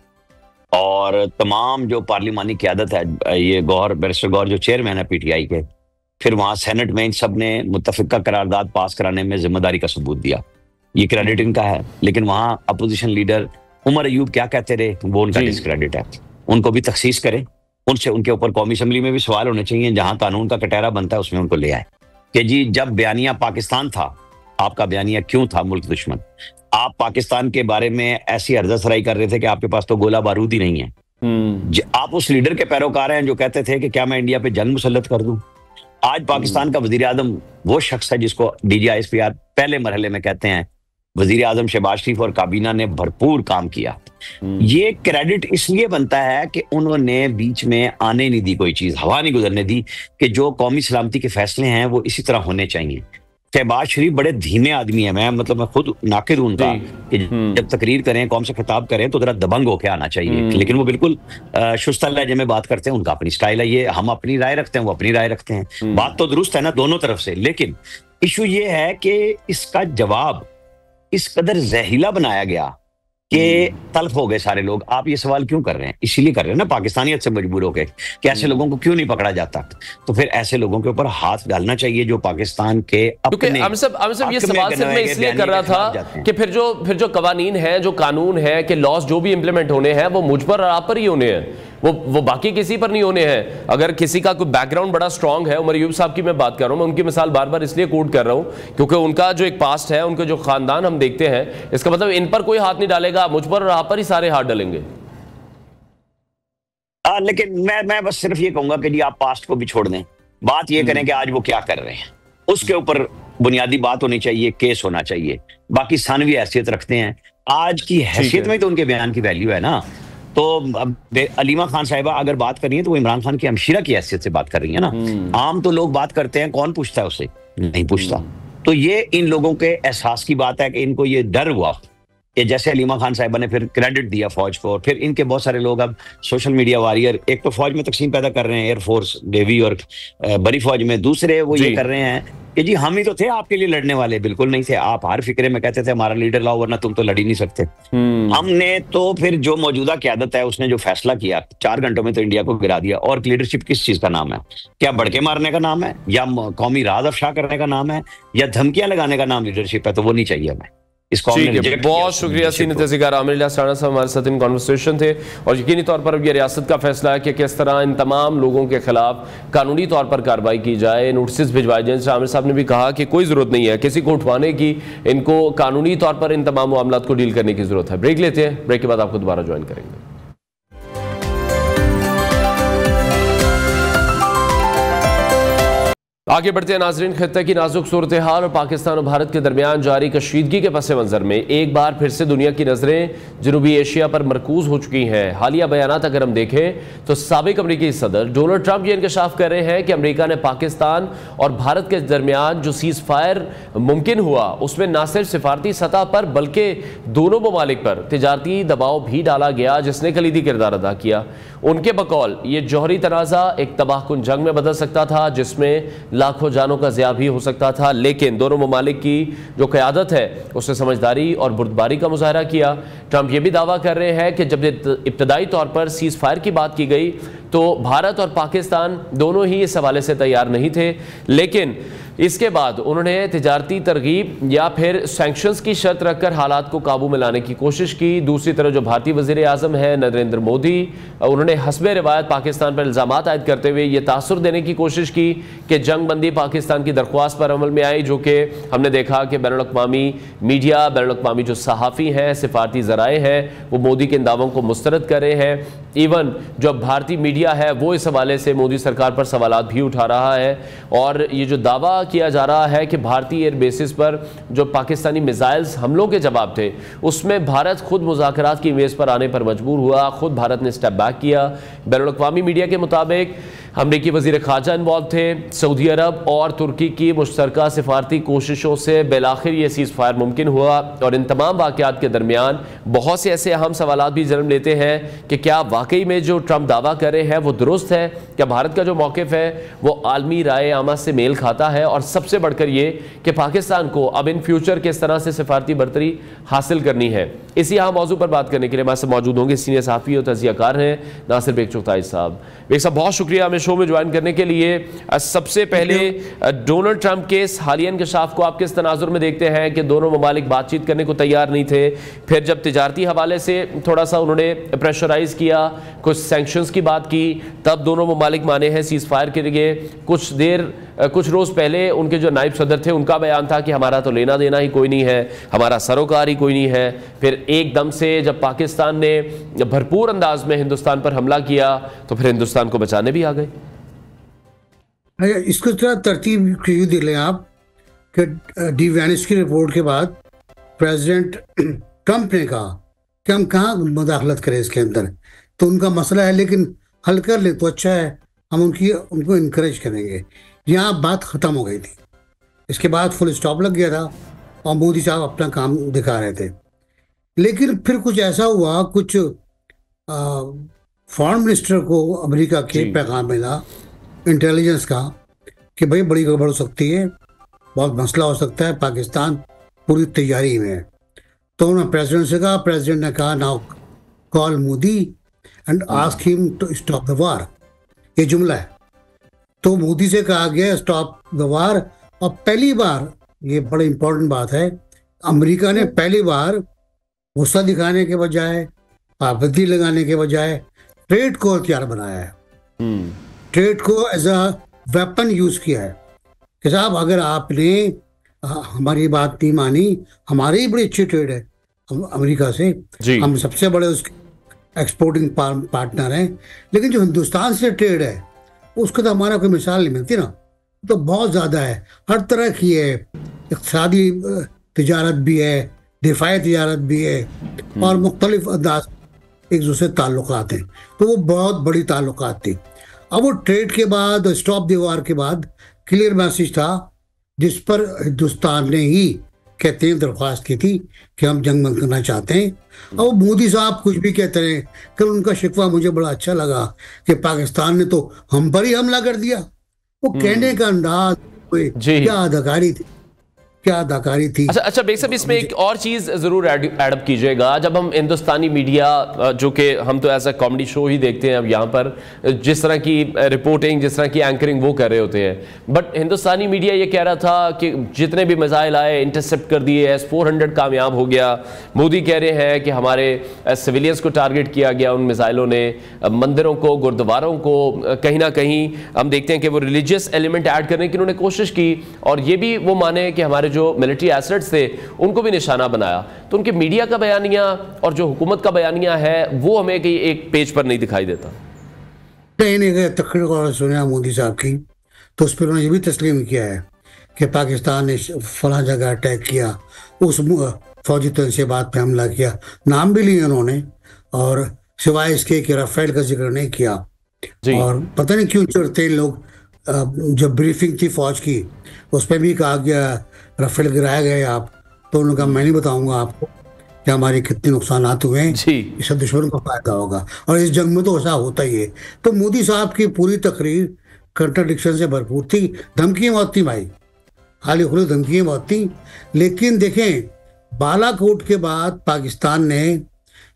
और तमाम जो पार्लिमानी क़यादत है, ये गौहर, बैरिस्टर गौहर जो चेयरमैन है पीटीआई के, फिर वहां सेनेट में इन सब ने मुत्तफिका करारदाद पास कराने में जिम्मेदारी का सबूत दिया, ये क्रेडिट इनका है। लेकिन वहां अपोजिशन लीडर उमर अयूब क्या कहते रहे, वो उनका डिस्क्रेडिट है। उनको भी तखसीस करें, उनसे उनके ऊपर कौमी असम्बली में भी सवाल होने चाहिए, जहां कानून का कटहरा बनता है उसमें उनको ले आए कि जी जब बयानिया पाकिस्तान था, आपका बयानिया क्यों था मुल्क दुश्मन? आप पाकिस्तान के बारे में ऐसी हरदसराई कर रहे थे कि आपके पास तो गोला बारूद ही नहीं है। आप उस लीडर के पैरोकार हैं जो कहते थे कि क्या मैं इंडिया पे जंग मुसल्लत कर दूं। आज पाकिस्तान का वजीर आजम वो शख्स है जिसको DGISPR पहले मरहले में कहते हैं। वजीर आजम शहबाज शरीफ और काबीना ने भरपूर काम किया। ये क्रेडिट इसलिए बनता है कि उन्होंने बीच में आने नहीं दी, कोई चीज हवा नहीं गुजरने दी कि जो कौमी सलामती के फैसले हैं वो इसी तरह होने चाहिए। शहबाज शरीफ बड़े धीमे आदमी है, मैं खुद नाकिद हूं उनका कि जब तकरीर करें, कौम से खिताब करें तो जरा दबंग होके आना चाहिए। लेकिन वो बिल्कुल शुस्ता लहजे में बात करते हैं, उनका अपनी स्टाइल है। ये हम अपनी राय रखते हैं, वो अपनी राय रखते हैं। बात तो दुरुस्त है ना दोनों तरफ से, लेकिन इशू ये है कि इसका जवाब इस कदर जहरीला बनाया गया कि तल्ख हो गए सारे लोग। आप ये सवाल क्यों कर रहे हैं? इसीलिए कर रहे हैं ना पाकिस्तानियत से मजबूर होकर कि ऐसे लोगों को क्यों नहीं पकड़ा जाता। तो फिर ऐसे लोगों के ऊपर हाथ डालना चाहिए जो पाकिस्तान के अपने। आमिर साहब ये सवाल सिर्फ मैं इसलिए कर रहा था कि फिर जो कवानीन है, जो कानून है, कि लॉस जो भी इंप्लीमेंट होने हैं वो मुझ पर और आप पर ही होने हैं, वो बाकी किसी पर नहीं होने हैं। अगर किसी का कोई बैकग्राउंड बड़ा स्ट्रांग है, उमर अयूब साहब की मैं बात कर रहा हूं, मैं उनकी मिसाल बार बार इसलिए कोट कर रहा हूं क्योंकि उनका जो एक पास्ट है, उनके जो खानदान हम देखते हैं, इसका मतलब इन पर कोई हाथ नहीं डालेगा, मुझ पर और आप पर ही सारे हाथ डालेंगे। लेकिन मैं बस सिर्फ ये कहूंगा कि जी आप पास्ट को भी छोड़ दें, बात ये करें कि आज वो क्या कर रहे हैं, उसके ऊपर बुनियादी बात होनी चाहिए, केस होना चाहिए। बाकी सानवी हैसियत रखते हैं, आज की हैसियत में तो उनके बयान की वैल्यू है ना। तो अलीमा खान साहिबा अगर बात कर रही है तो वो इमरान खान की हमशीरा की हैसियत से बात कर रही है ना। आम तो लोग बात करते हैं, कौन पूछता है उससे? नहीं पूछता। तो ये इन लोगों के एहसास की बात है कि इनको ये डर हुआ कि जैसे अलीमा खान साहिबा ने फिर क्रेडिट दिया फौज को, और फिर इनके बहुत सारे लोग अब सोशल मीडिया वॉरियर, एक तो फौज में तकसीम पैदा कर रहे हैं, एयरफोर्स, नेवी और बड़ी फौज में, दूसरे वो ये कर रहे हैं कि जी हम ही तो थे आपके लिए लड़ने वाले। बिल्कुल नहीं थे, आप हर फिक्रे में कहते थे हमारा लीडर लाओ वरना तुम तो लड़ ही नहीं सकते। हमने तो फिर जो मौजूदा क़यादत है उसने जो फैसला किया 4 घंटों में तो इंडिया को गिरा दिया। और लीडरशिप किस चीज का नाम है? क्या बड़के मारने का नाम है, या कौमी राज अफशा करने का नाम है, या धमकियां लगाने का नाम लीडरशिप है? तो वो नहीं चाहिए हमें। इसको हमने ठीक है, reject बहुत किया। शुक्रिया सीनियर तहसीलदार आमिर इलियास राणा साहब हमारे साथ इन कॉन्वर्सेशन थे। और यकीनी तौर पर अब यह रियासत का फैसला है कि किस तरह इन तमाम लोगों के खिलाफ कानूनी तौर पर कार्रवाई की जाए, नोटिस भिजवाए जाए। जैसे आमिर साहब ने भी कहा कि कोई ज़रूरत नहीं है किसी को उठवाने की, इनको कानूनी तौर पर इन तमाम मामलों को डील करने की ज़रूरत है। ब्रेक लेते हैं, ब्रेक के बाद आपको दोबारा ज्वाइन करेंगे। आगे बढ़ते हैं नाजरीन, खित्ते की नाजुक सूरत हाल और पाकिस्तान और भारत के दरमियान जारी कशीदगी के पस मंज़र में एक बार फिर से दुनिया की नज़रें जनूबी एशिया पर मरकूज हो चुकी हैं। हालिया बयानात अगर हम देखें तो साबिक अमरीकी सदर डोनाल्ड ट्रंप ये इंकशाफ कर रहे हैं कि अमरीका ने पाकिस्तान और भारत के दरमियान जो सीज़ फायर मुमकिन हुआ उसमें न सिर्फ सिफारती सतह पर बल्कि दोनों ममालिक पर तिजारती दबाव भी डाला गया जिसने कलीदी किरदार अदा किया। उनके बकौल ये जौहरी तनाज़ा एक तबाहकुन जंग में बदल सकता था जिसमें लाखों जानों का ज़िया भी हो सकता था, लेकिन दोनों ममालिक की जो क़यादत है उसने समझदारी और बुर्दबारी का मुजाहरा किया। ट्रंप ये भी दावा कर रहे हैं कि जब इब्तदाई तौर पर सीज़ फायर की बात की गई तो भारत और पाकिस्तान दोनों ही इस हवाले से तैयार नहीं थे, लेकिन इसके बाद उन्होंने तिजारती तरगीब या फिर सैंक्शंस की शर्त रखकर हालात को काबू में लाने की कोशिश की। दूसरी तरफ जो भारतीय वज़ीर आज़म है नरेंद्र मोदी, उन्होंने हस्बे रिवायत पाकिस्तान पर इल्ज़ामात आयद करते हुए ये तासुर देने की कोशिश की कि जंग बंदी पाकिस्तान की दरख्वास्त पर अमल में आई, जो कि हमने देखा कि बैनुल-अक़वामी मीडिया, बैनुल-अक़वामी जो सहाफ़ी हैं, सिफारती ज़राए हैं, वो मोदी के इन दावों को मुस्तरद कर रहे हैं। इवन जो भारतीय मीडिया है वो इस हवाले से मोदी सरकार पर सवालात भी उठा रहा है और ये जो दावा किया जा रहा है कि भारतीय एयर बेसिस पर जो पाकिस्तानी मिसाइल्स हमलों के जवाब थे उसमें भारत खुद मुज़ाकरात की मेज़ पर आने पर मजबूर हुआ, खुद भारत ने स्टेप बैक किया। बैनुल-अक़वामी मीडिया के मुताबिक अमरीकी वज़ीर ख़ारजा इन्वॉल्व थे। सऊदी अरब और तुर्की की मुश्तरका सिफारती कोशिशों से बिलाखिर ये सीज़ फायर मुमकिन हुआ और इन तमाम वाक़यात के दरमियान बहुत से ऐसे अहम सवालात भी जन्म लेते हैं कि क्या वाकई में जो ट्रंप दावा कर रहे हैं वो दुरुस्त है, क्या भारत का जो मौक़िफ़ है वो आलमी राय आमा से मेल खाता है, और सबसे बढ़कर ये कि पाकिस्तान को अब इन फ्यूचर किस तरह से सिफारती बरतरी हासिल करनी है। इसी अहम मौजू पर बात करने के लिए हमारे साथ मौजूद होंगे सीनियर सहाफ़ी और तज़कियाकार हैं नासिर बेग चुगताई साहब। बेग साहब बहुत शुक्रिया हमें शो में ज्वाइन करने के लिए। सबसे पहले डोनाल्ड ट्रंप के इस हालिया इंकशाफ को आप किस तनाजुर में देखते हैं कि दोनों ममालिक बातचीत करने को तैयार नहीं थे, फिर जब तिजारती हवाले से थोड़ा सा उन्होंने प्रेशराइज किया, कुछ सैंक्शंस की बात की, तब दोनों ममालिक माने हैं सीज़ फायर के लिए। कुछ रोज़ पहले उनके जो नायब सदर थे उनका बयान था कि हमारा तो लेना देना ही कोई नहीं है, हमारा सरोकार ही कोई नहीं है। फिर एकदम से जब पाकिस्तान ने भरपूर अंदाज में हिंदुस्तान पर हमला किया तो फिर हिंदुस्तान को बचाने भी आ गए। इसको थोड़ा तरतीब क्यों दे लें आप कि डी वैनिस की रिपोर्ट के बाद प्रेसिडेंट ट्रंप ने कहा कि हम कहाँ मुदाखलत करें इसके अंदर, तो उनका मसला है लेकिन हल कर ले तो अच्छा है, हम उनको इनकरेज करेंगे। यहाँ बात ख़त्म हो गई थी, इसके बाद फुल स्टॉप लग गया था और मोदी साहब अपना काम दिखा रहे थे। लेकिन फिर कुछ ऐसा हुआ, कुछ फॉरेन मिनिस्टर को अमेरिका के पैगाम मिला इंटेलिजेंस का कि भाई बड़ी गड़बड़ हो सकती है, बहुत मसला हो सकता है, पाकिस्तान पूरी तैयारी में है। तो उन्होंने प्रेसिडेंट से कहा, प्रेसिडेंट ने कहा now call Modi and ask him to stop the war, ये जुमला है। तो मोदी से कहा गया स्टॉप द वार, और पहली बार, ये बड़ी इंपॉर्टेंट बात है, अमेरिका ने पहली बार गुस्सा दिखाने के बजाय, पाबंदी लगाने के बजाय ट्रेड को हथियार बनाया है, ट्रेड को एज अ वेपन यूज किया है कि साहब अगर आपने हमारी बात नहीं मानी, हमारी ही बड़ी अच्छी ट्रेड है अमेरिका से, हम सबसे बड़े उसके एक्सपोर्टिंग पार्टनर हैं, लेकिन जो हिंदुस्तान से ट्रेड है उसको तो हमारा कोई मिसाल नहीं मिलती ना, तो बहुत ज़्यादा है, हर तरह की है, इक़्तिसादी तिजारत भी है, दिफाई तिजारत भी है, और मुख्तलिफ अंदाज एक दूसरे ताल्लुकात हैं, तो वो बहुत बड़ी ताल्लुकात थी। अब वो ट्रेड के बाद, स्टॉप द वार के बाद क्लियर मैसेज था जिस पर हिंदुस्तान ने ही कहते हैं दरख्वास्त की थी कि हम जंग बंद करना चाहते हैं। अब मोदी साहब कुछ भी कहते रहे, कल उनका शिकवा मुझे बड़ा अच्छा लगा कि पाकिस्तान ने तो हम पर ही हमला कर दिया। वो कहने का अंदाज, क्या अदाकारी थी, क्या अदाकारी थी। अच्छा बेग साहब, इसमें एक और चीज जरूर एडअप कीजिएगा। जब हम हिंदुस्तानी मीडिया, जो कि हम तो ऐसा कॉमेडी शो ही देखते हैं अब यहाँ पर, जिस तरह की रिपोर्टिंग, जिस तरह की एंकरिंग वो कर रहे होते हैं, बट हिंदुस्तानी मीडिया ये कह रहा था कि जितने भी मिसाइल आए इंटरसेप्ट कर दिए, S-400 कामयाब हो गया। मोदी कह रहे हैं कि हमारे सिविलियंस को टारगेट किया गया उन मिसाइलों ने, मंदिरों को, गुरुद्वारों को, कहीं ना कहीं हम देखते हैं कि वो रिलीजियस एलिमेंट ऐड करने की उन्होंने कोशिश की, और ये भी वो माने कि हमारे जो मिलिट्री एसेट्स थे उनको भी निशाना बनाया। तो उनके मीडिया का बयानिया और जो हुकूमत का बयानिया है वो हमें कहीं एक पेज पर नहीं दिखाई देता। नहीं तकरीर और सुना मोदी साहब की, तो उस पर उन्होंने ये भी तस्लीम किया है कि पाकिस्तान ने फला जगह अटैक किया, उस फौजी तनसीबात पे हमला किया, नाम भी लिए उन्होंने, और सिवाय इसके कि राफेल का जिक्र नहीं किया। और पता नहीं क्यों चिढ़ते लोग। जब ब्रीफिंग थी फौज की उस पर भी कहा गया राफेल गिराया गया आप, तो उन्होंने कहा मैं नहीं बताऊंगा आपको कि हमारे कितने नुकसान हुए हैं, इससे दुश्मन को फायदा होगा, और इस जंग में तो ऐसा होता ही है। तो मोदी साहब की पूरी तकरीर कंट्राडिक्शन से भरपूर थी। धमकियाँ बहुत थी भाई, खाली खुली धमकियाँ बहुत थी। लेकिन देखें, बालाकोट के बाद पाकिस्तान ने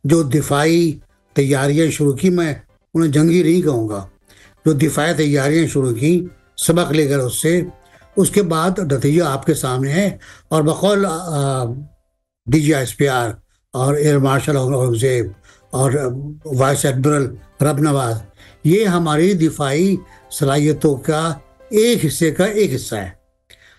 जो दिफाई तैयारियां शुरू की, मैं उन्हें जंगी नहीं कहूँगा, जो दिफाई तैयारियां शुरू की, सबक लेकर उसके बाद नतीजा आपके सामने है। और बकौल DGSPR और एयर मार्शल औरंगजेब और वाइस एडमिरल रब नवाज, ये हमारी दिफाई सलाहियतों का एक हिस्से का एक हिस्सा है।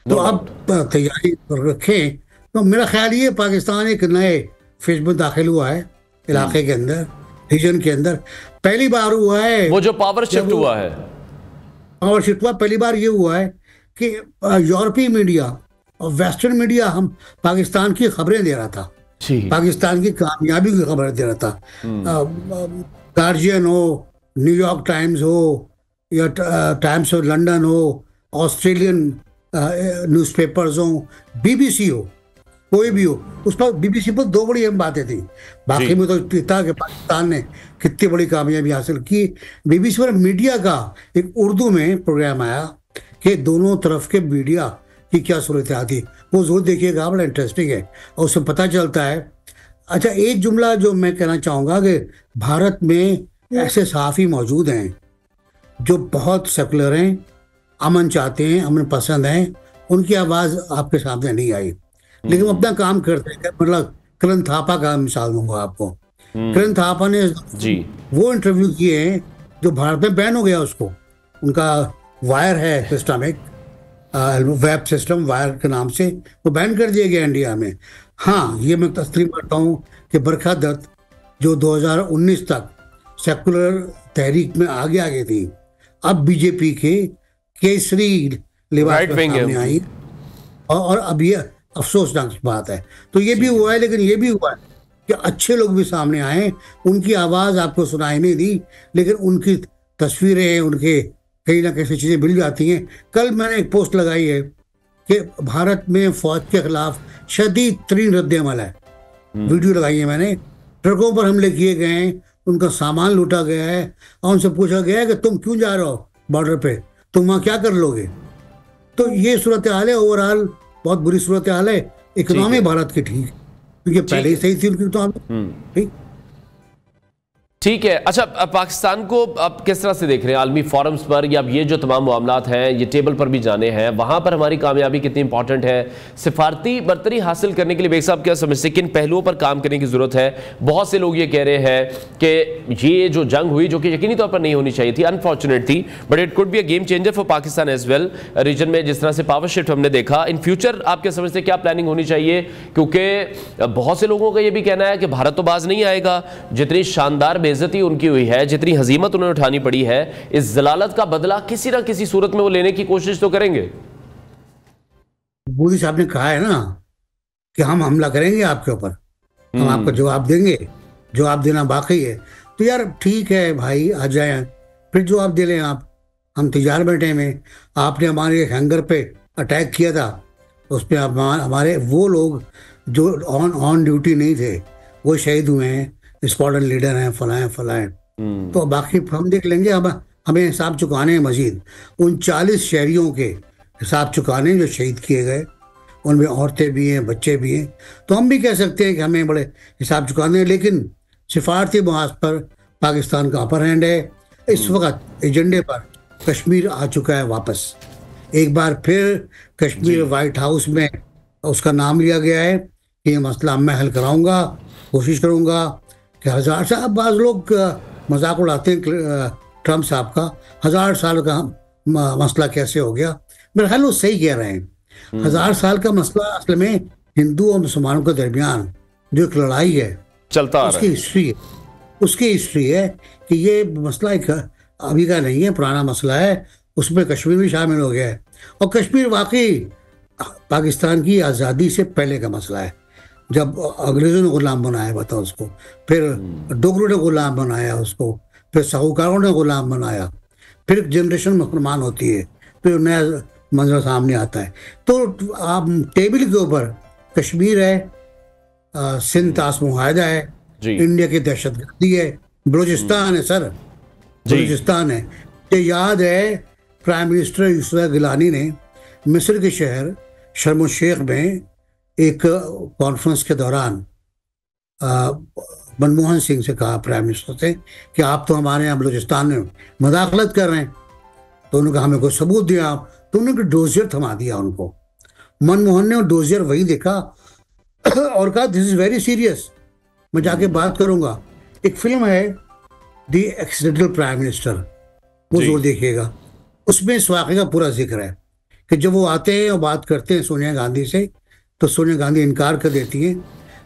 तो अब तैयारी रखें। तो मेरा ख्याल ये पाकिस्तान एक नए फेज में दाखिल हुआ है इलाके के अंदर, रीजन के अंदर। पहली बार हुआ है वो जो पावर शिफ्ट हुआ है, पहली बार ये हुआ है कि यूरोपीय मीडिया और वेस्टर्न मीडिया हम पाकिस्तान की खबरें दे रहा था, पाकिस्तान की कामयाबी की खबर दे रहा था। गार्जियन हो, न्यूयॉर्क टाइम्स हो, या टाइम्स ऑफ लंदन हो, ऑस्ट्रेलियन न्यूज़पेपर्स हो, BBC हो, कोई भी हो, उस पर BBC पर दो बड़ी अहम बातें थी। बाकी में तो था कि पाकिस्तान ने कितनी बड़ी कामयाबी हासिल की। BBC पर मीडिया का एक उर्दू में प्रोग्राम आया कि दोनों तरफ के मीडिया की क्या सूरत आती, वो जरूर देखिएगा, बड़ा इंटरेस्टिंग है और उससे पता चलता है। अच्छा, एक जुमला जो मैं कहना चाहूँगा कि भारत में ऐसे सहाफ़ी मौजूद हैं जो बहुत सेकुलर हैं, अमन चाहते हैं, अमन पसंद हैं, उनकी आवाज़ आपके सामने नहीं आई, लेकिन वो अपना काम करते हैं। मतलब करण थापा का मिसाल दूंगा आपको। करण थापा ने वो इंटरव्यू किए हैं जो भारत में बैन हो गया, उसको उनका वायर है सिस्टम, एक वेब सिस्टम वायर के नाम से, वो बैन कर दिया गया इंडिया में। हाँ, ये मैं तस्लीम करता हूँ कि बरखा दत्त जो 2019 तक सेकुलर तहरीक में आगे थी, अब बीजेपी के केसरी लिबास में सामने आई, और अब ये अफसोसनाक बात है। तो ये भी हुआ है, लेकिन ये भी हुआ है कि अच्छे लोग भी सामने आए, उनकी आवाज़ आपको सुनाई नहीं दी, लेकिन उनकी तस्वीरें, उनके कहीं ना कहीं चीज़ें मिल जाती हैं। कल मैंने एक पोस्ट लगाई है कि भारत में फौज के खिलाफ शदीद तरीन रद्द-ए-अमल है, वीडियो लगाई है मैंने। ट्रकों पर हमले किए गए हैं, उनका सामान लूटा गया है, और उनसे पूछा गया है कि तुम क्यों जा रहे हो बॉर्डर पे, तुम वहाँ क्या कर लोगे। तो ये सूरत हाल है, ओवरऑल बहुत बुरी सूरत हाल है। इकोनॉमी भारत की ठीक, क्योंकि पहले ही सही थी उनकी इकोनॉमी। ठीक है। अच्छा, पाकिस्तान को अब किस तरह से देख रहे हैं आलमी फोरम्स पर, या अब ये जो तमाम मामलात हैं ये टेबल पर भी जाने हैं, वहाँ पर हमारी कामयाबी कितनी इंपॉर्टेंट है? सिफारती बरतरी हासिल करने के लिए बेग साहब क्या समझते, किन पहलुओं पर काम करने की ज़रूरत है? बहुत से लोग ये कह रहे हैं कि ये जो जंग हुई, जो कि यकीनी तौर पर नहीं होनी चाहिए थी, अनफॉर्चुनेट थी, but it could be a game changer for Pakistan as well. Region में जिस तरह से पावर शिफ्ट हमने देखा, इन फ्यूचर आप क्या समझते क्या प्लानिंग होनी चाहिए? क्योंकि बहुत से लोगों का ये भी कहना है कि भारत तो बाज नहीं आएगा, जितनी शानदार बेइज्जती उनकी हुई है, जितनी हजीमत उन्हें उठानी पड़ी है, इस जलालत का बदला किसी ना किसी सूरत में वो लेने की कोशिश तो करेंगे। मोदी साहब ने कहा है ना कि हम हमला करेंगे आपके ऊपर, हम आपको जवाब देंगे, जवाब देना बाकी है। तो यार ठीक है भाई, आ जाए, फिर जवाब दे लें आप, हम तैयार बैठे में। आपने हमारे हैंगर पे अटैक किया था, उस पर हमारे वो लोग जो ऑन ड्यूटी नहीं थे वो शहीद हुए हैं, स्क्वाड्रन लीडर हैं, फलाएं। तो बाकी हम देख लेंगे। हमें हिसाब चुकाने हैं मजीद, उन 40 शहरियों के हिसाब चुकाने जो शहीद किए गए, उनमें औरतें भी हैं, बच्चे भी हैं। तो हम भी कह सकते हैं कि हमें बड़े हिसाब चुकाने हैं, लेकिन सिफारती महाज पर पाकिस्तान का अपर हैंड है। इस वक्त एजेंडे पर कश्मीर आ चुका है वापस। एक बार फिर कश्मीर व्हाइट हाउस में उसका नाम लिया गया है कि ये मसला मैं हल कराऊंगा, कोशिश करूंगा कि 1000 साल, बाज़ लोग मजाक उड़ाते हैं ट्रम्प साहब का, 1000 साल का मसला कैसे हो गया। मेरे ख्याल वो सही कह रहे हैं। 1000 साल का मसला असल में हिंदू और मुसलमानों के दरमियान जो एक लड़ाई है चलता उसकी हिस्ट्री है, उसकी हिस्ट्री है कि ये मसला एक अभी का नहीं है, पुराना मसला है। उसमें कश्मीर भी शामिल हो गया है और कश्मीर वाकई पाकिस्तान की आज़ादी से पहले का मसला है। जब अंग्रेजों ने गुलाम बनाया बताओ उसको, फिर डोगरों ने गुलाम बनाया उसको, फिर साहूकारों ने गुलाम बनाया, फिर जनरेशन मुसलमान होती है, फिर नया मंजर सामने आता है। तो आप टेबल के ऊपर कश्मीर है, सिंध तास मुआहदा है, इंडिया की दहशतगर्दी है, बलूचिस्तान है सर, बलूचिस्तान है। ये याद है प्राइम मिनिस्टर यूसुफ गिलानी ने मिस्र के शहर शर्म शेख में एक कॉन्फ्रेंस के दौरान मनमोहन सिंह से कहा, प्राइम मिनिस्टर से, कि आप तो हमारे यहाँ बलूचिस्तान में मदाखलत कर रहे हैं। तो उन्होंने कहा हमें कोई सबूत दिया आप, तो उन्होंने डोजियर थमा दिया उनको। मनमोहन ने डोजियर वही देखा और कहा दिस इज वेरी सीरियस, मैं जाके बात करूंगा। एक फिल्म है द एक्सीडेंटल प्राइम मिनिस्टर, वो जरूर देखिएगा। उसमें इस वाक़े का पूरा जिक्र है कि जब वो आते हैं और बात करते हैं सोनिया गांधी से, तो सोनिया गांधी इनकार कर देती हैं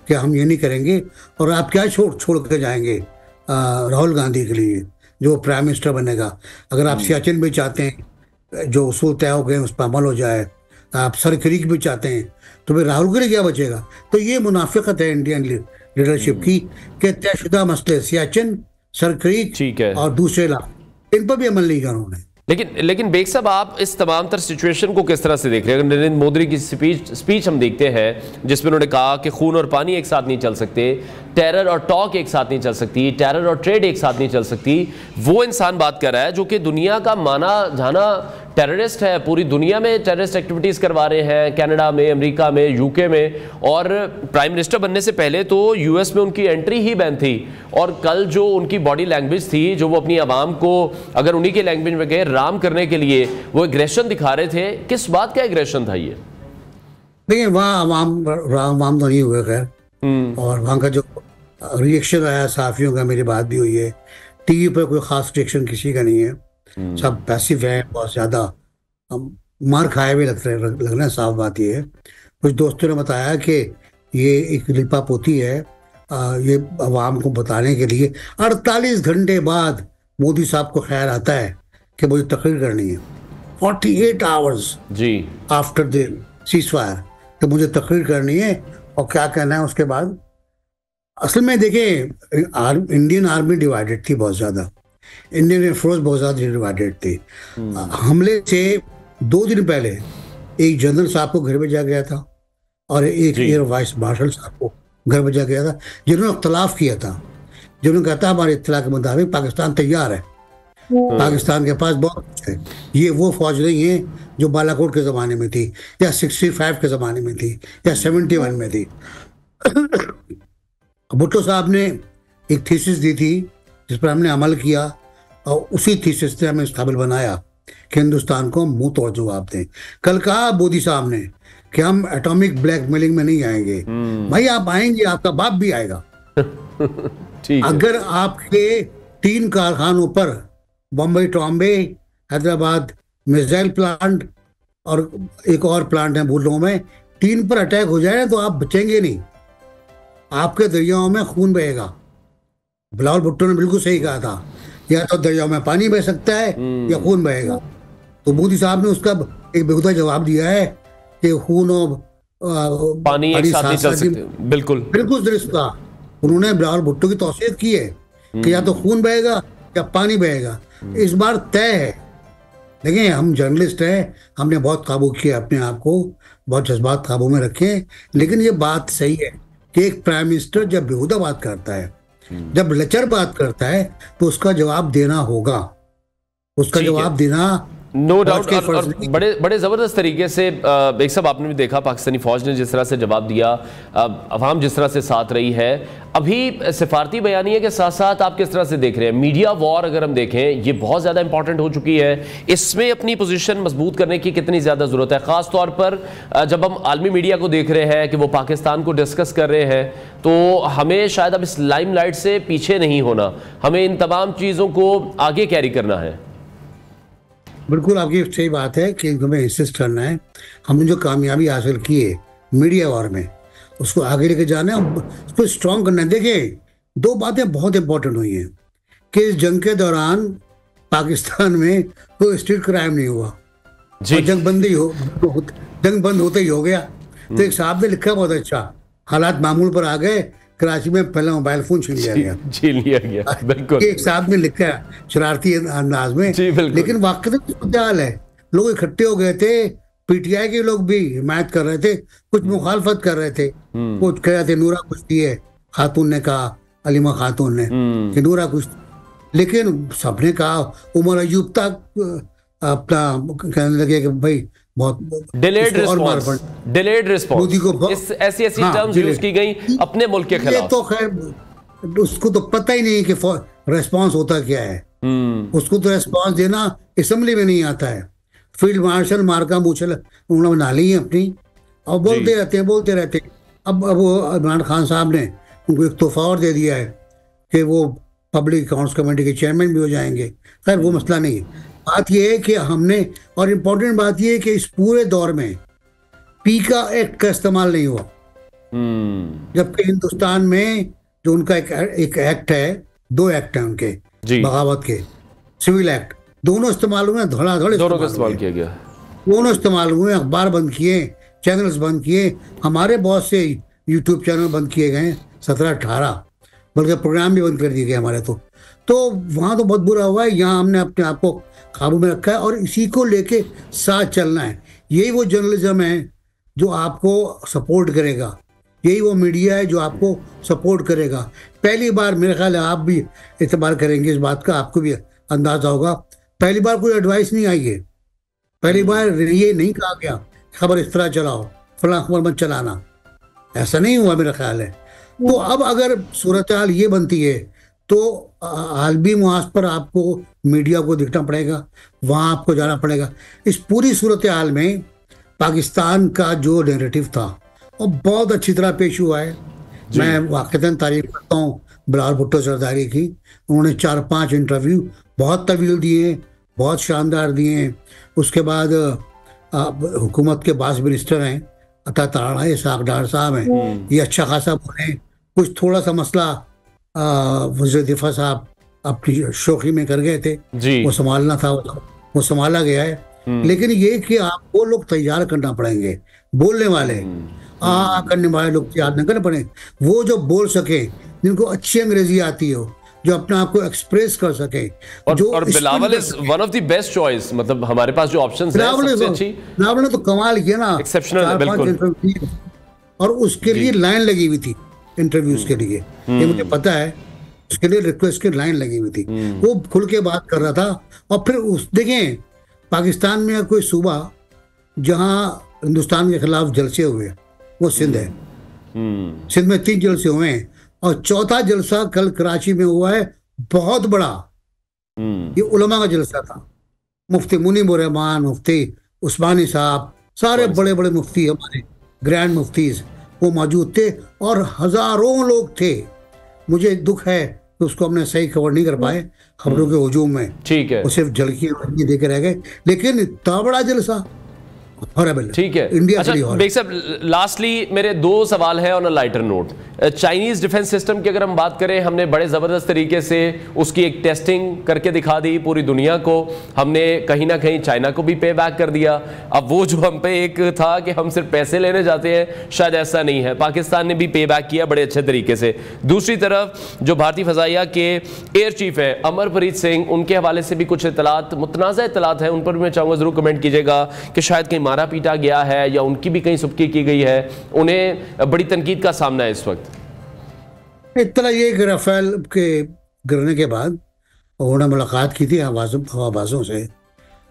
कि हम ये नहीं करेंगे, और आप क्या छोड़ के जाएंगे राहुल गांधी के लिए जो प्राइम मिनिस्टर बनेगा। अगर आप सियाचिन भी चाहते हैं, जो उसूल तय हो गए उस पर अमल हो जाए, आप सर क्रीक भी चाहते हैं, तो फिर राहुल के लिए क्या बचेगा। तो ये मुनाफिकत है इंडियन लीडरशिप की कि तयशुदा मसले सियाचिन, सर क्रीक और दूसरे इलाके, इन पर भी अमल नहीं किया उन्होंने। लेकिन बेग साहब, आप इस तमाम तर सिचुएशन को किस तरह से देख रहे हैं? नरेंद्र मोदी की स्पीच हम देखते हैं जिसमें उन्होंने कहा कि खून और पानी एक साथ नहीं चल सकते, टेरर और टॉक एक साथ नहीं चल सकती, टेरर और ट्रेड एक साथ नहीं चल सकती। वो इंसान बात कर रहा है जो कि दुनिया का माना जाना टेररिस्ट है, पूरी दुनिया में टेररिस्ट एक्टिविटीज़ करवा रहे हैं, कनाडा में, अमेरिका में, यूके में, और प्राइम मिनिस्टर बनने से पहले तो यूएस में उनकी एंट्री ही बैन थी। और कल जो उनकी बॉडी लैंग्वेज थी, जो वो अपनी आवाम को अगर उन्हीं के लैंग्वेज में गए राम करने के लिए वो एग्रेशन दिखा रहे थे, किस बात का एग्रेशन था ये? देखिए वहाँ आवाम तो नहीं हुए खैर, और वहाँ का जो रिएक्शन आया साफियों का, मेरी बात भी हुई है, टीवी पर कोई खास रिएक्शन किसी का नहीं है, सब पैसिव है, बहुत ज्यादा मार खाए हुए लग रहे हैं। साफ बात ये है, कुछ दोस्तों ने बताया कि ये एक लिपा पोती है, ये आवाम को बताने के लिए 48 घंटे बाद मोदी साहब को ख्याल आता है कि मुझे तकरीर करनी है, 48 आवर्स जी आफ्टर द सीज़फायर, तो मुझे तकरीर करनी है और क्या कहना है उसके बाद। असल में देखिए इंडियन आर्मी डिवाइडेड थी बहुत ज़्यादा, इंडियन एयरफोर्स बहुत ज़्यादा डिवाइडेड थी। हमले से 2 दिन पहले एक जनरल साहब को घर भेजा गया था और एक एयर वाइस मार्शल साहब को घर भेजा गया था, जिन्होंने इख्तलाफ किया था, जिन्होंने कहा था हमारे इत्तला के मुताबिक पाकिस्तान तैयार है, पाकिस्तान के पास बहुत कुछ है, ये वो फौज नहीं है जो बालाकोट के ज़माने में थी, या 65 के ज़माने में थी, या 71 में थी। भुट्टो साहब ने एक थीसिस दी थी जिस पर हमने अमल किया, और उसी थीसिस ने हमें इस काबिल बनाया कि हिंदुस्तान को मुंह तोड़ जवाब दें। कल कहा मोदी साहब ने कि हम एटॉमिक ब्लैकमेलिंग में नहीं आएंगे। भाई आप आएंगे, आपका बाप भी आएगा। अगर आपके 3 कारखानों पर, बम्बई टॉम्बे, हैदराबाद मिसाइल प्लांट और एक और प्लांट है भूलों में, 3 पर अटैक हो जाए तो आप बचेंगे नहीं, आपके दरियाओं में खून बहेगा। बिलावल भुट्टो ने बिल्कुल सही कहा था, या तो दरियाओं में पानी बह सकता है या खून बहेगा। तो मोदी साहब ने उसका एक बेहुदा जवाब दिया है कि खून और पानी एक साथ नहीं चल सकते। बिल्कुल दुरुस्त कहा उन्होंने। बिलावल भुट्टो की तौसीफ की है कि या तो खून बहेगा या पानी बहेगा, इस बार तय है। देखिए हम जर्नलिस्ट हैं, हमने बहुत काबू किया अपने आप को, बहुत जज्बात काबू में रखे, लेकिन ये बात सही है कि एक प्राइम मिनिस्टर जब बेहुदा बात करता है, जब लचर बात करता है, तो उसका जवाब देना होगा। उसका जवाब देना नो डाउट। और बड़े बड़े ज़बरदस्त तरीके से एक सब आपने भी देखा, पाकिस्तानी फ़ौज ने जिस तरह से जवाब दिया, अवाम जिस तरह से साथ रही है। अभी सिफारती बयानिए के साथ साथ आप किस तरह से देख रहे हैं मीडिया वॉर? अगर हम देखें, ये बहुत ज़्यादा इंपॉर्टेंट हो चुकी है। इसमें अपनी पोजीशन मजबूत करने की कितनी ज़्यादा ज़रूरत है, ख़ास तौर पर जब हम आलमी मीडिया को देख रहे हैं कि वो पाकिस्तान को डिस्कस कर रहे हैं, तो हमें शायद अब इस लाइमलाइट से पीछे नहीं होना, हमें इन तमाम चीज़ों को आगे कैरी करना है। बिल्कुल आपकी सही बात है कि हमें इंसिस्ट करना है। हमने जो कामयाबी हासिल की है मीडिया वॉर में, उसको आगे लेके जाना है, उसको स्ट्रॉन्ग करना है। देखिए, दो बातें बहुत इंपॉर्टेंट हुई हैं कि इस जंग के दौरान पाकिस्तान में कोई स्ट्रीट क्राइम नहीं हुआ और जंग बंद होते ही हो गया। तो एक साहब ने लिखा बहुत अच्छा, हालात मामूल पर आ गए, कराची में पहला मोबाइल फोन छीन लिया गया। बिल्कुल, एक साहब ने लिखा शरारती अंदाज में, लेकिन वाकई हाल है। लोग इकट्ठे हो गए थे, पीटीआई के लोग भी हिमायत कर रहे थे, कुछ मुखालफत कर रहे थे, कुछ कह रहे थे नूरा कुश्ती है, खातून ने कहा, अलीमा खातून ने कि नूरा कुश्ती, लेकिन सबने कहा, उमर अयूब तक अपना कहने लगे कि भाई बहुत डिलेड रिस्पॉन्स, ऐसी टर्म्स यूज की गई अपने मुल्क के खिलाफ। तो खैर उसको तो पता ही नहीं कि रेस्पॉन्स होता क्या है। उसको तो रेस्पॉन्स देना असेंबली में नहीं आता है। फील्ड मार्शल मार्का मूछल उन्होंने बना ली है अपनी, और बोलते रहते। अब वो इमरान खान साहब ने उनको एक तोहफा और दे दिया है कि वो पब्लिक अकाउंट्स कमेटी के चेयरमैन भी हो जाएंगे। खैर वो मसला नहीं है। बात यह है कि हमने, और इम्पोर्टेंट बात यह है कि इस पूरे दौर में पी का एक्ट का इस्तेमाल नहीं हुआ, जबकि हिंदुस्तान में जो उनका एक एक्ट है, दो एक्ट हैं उनके बगावत के, सिविल एक्ट, दोनों इस्तेमाल हुए, धड़ाधड़ इस्तेमाल किया गया, दोनों इस्तेमाल हुए। अखबार बंद किए, चैनल्स बंद किए, हमारे बहुत से यूट्यूब चैनल बंद किए गए, 17-18, बल्कि प्रोग्राम भी बंद कर दिए गए हमारे। तो वहाँ तो बहुत बुरा हुआ है। यहाँ हमने अपने आप को काबू में रखा है और इसी को लेके साथ चलना है। यही वो जर्नलिज्म है जो आपको सपोर्ट करेगा, यही वो मीडिया है जो आपको सपोर्ट करेगा। पहली बार मेरे ख्याल है आप भी इत्तेबार करेंगे इस बात का, आपको भी अंदाजा होगा, पहली बार कोई एडवाइस नहीं आई है, पहली बार ये नहीं कहा गया खबर इस तरह चलाओ, फलां खबर मत चलाना, ऐसा नहीं हुआ मेरा ख्याल है। तो अब अगर सूरत हाल ये बनती है तो आलमी मुहाज पर आपको मीडिया को दिखना पड़ेगा, वहाँ आपको जाना पड़ेगा। इस पूरी सूरत हाल में पाकिस्तान का जो नैरेटिव था वो बहुत अच्छी तरह पेश हुआ है। मैं वाक़ईतन तारीफ करता हूँ बिलावल भुट्टो जरदारी की। उन्होंने 4-5 इंटरव्यू बहुत तवील दिए, बहुत शानदार दिए। उसके बाद हुकूमत के बास मिनिस्टर हैं, अता ताराना इसाक डार साहब हैं, ये अच्छा खासा बोले। कुछ थोड़ा सा मसला वज़ीर दिफा साहब अपनी शोखी में कर गए थे, वो संभालना था, वो संभाला गया है। लेकिन ये कि आपको लोग तैयार करना पड़ेंगे, बोलने वाले करने वाले लोग तैयार न करने पड़ेंगे। वो जो बोल सके, जिनको अच्छी अंग्रेजी आती हो, जो अपने आप को एक्सप्रेस कर सके। और Bilawal is one of the best choice, मतलब हमारे पास जो ऑप्शंस हैं सबसे अच्छी। बिलावल ने तो कमाल किया ना, एक्सेप्शनल, बिल्कुल। और उसके लिए लाइन लगी हुई थी इंटरव्यूज के लिए, ये मुझे पता है, उसके लिए रिक्वेस्ट की लाइन लगी हुई थी। वो खुल के बात कर रहा था। और फिर देखें, पाकिस्तान में कोई सूबा जहां हिंदुस्तान के खिलाफ जलसे हुए, वो सिंध है। सिंध में 3 जलसे हुए हैं और चौथा जलसा कल कराची में हुआ है, बहुत बड़ा। ये उलमा का जलसा था। मुफ्ती मुनीब रहमान, मुफ्ती उस्मानी साहब, सारे बड़े बड़े मुफ्ती, हमारे ग्रैंड मुफ्तीज वो मौजूद थे और हजारों लोग थे। मुझे दुख है कि उसको हमने सही कवर नहीं कर पाए खबरों के हुजूम में। ठीक है, वो सिर्फ झलकी देके रह गए, लेकिन इतना बड़ा जलसा। ठीक है। इंडिया। अच्छा बेग साहब, लास्टली मेरे 2 सवाल हैं on a lighter note. Chinese defence system की अगर हम बात करें, हमने बड़े ज़बरदस्त तरीके से उसकी एक टेस्टिंग करके दिखा दी पूरी दुनिया को। हमने कहीं ना कहीं चाइना को भी पे बैक कर दिया। अब वो जो हम पे एक था कि हम सिर्फ पैसे लेने जाते हैं, शायद ऐसा नहीं है, पाकिस्तान ने भी पे बैक किया बड़े अच्छे तरीके से। दूसरी तरफ जो भारतीय फ़ज़ाइया के एयर चीफ है अमरप्रीत सिंह, उनके हवाले से भी कुछ इतलात, मुतनाज़ा इतलात हैं, उन पर भी मैं चाहूँगा ज़रूर कमेंट कीजिएगा कि शायद कहीं मारा पीटा गया है या उनकी भी कहीं सुबकी की गई है, उन्हें बड़ी तनकीद का सामना है इस वक्त। इतना ये कि राफेल के गिरने के बाद उन्होंने मुलाकात की थी हवाबाजों से,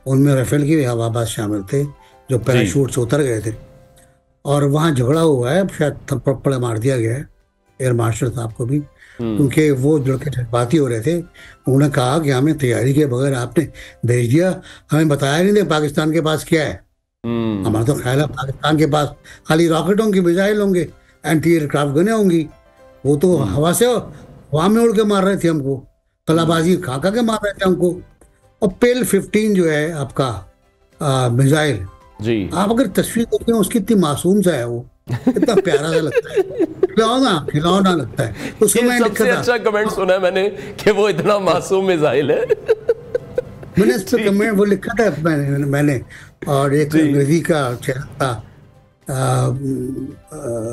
उनमें राफेल के भी हवाबाज शामिल थे जो पैराशूट से उतर गए थे, और वहाँ झगड़ा हुआ है, शायद थप्पड़ मार दिया गया है एयर मार्शल साहब को भी, क्योंकि वो लड़के जज्बाती हो रहे थे। उन्होंने कहा कि हमें तैयारी के बगैर आपने भेज दिया, हमें बताया नहीं पाकिस्तान के पास क्या है। हमारा तो ख्याल है पाकिस्तान के पास खाली रॉकेट होंगे, मिसाइल होंगे, एंटी एयरक्राफ्ट गने होंगी। वो तो हवा में उड़ के मार रहे थे हमको, कलाबाजी खा के मार रहे थे हमको। और पेल 15 जो है आपका मिसाइल जी, आप अगर तस्वीर देखते हैं उसकी इतनी मासूम सा है, वो इतना प्यारा सा लगता है, खिलौना लगता है। उसको मैं सबसे अच्छा कमेंट सुना है मैंने कि वो इतना मासूम मिसाइल है। मैंने इस पर कमेंट वो लिखा था मैंने और एक अंग्रेजी का चैनल था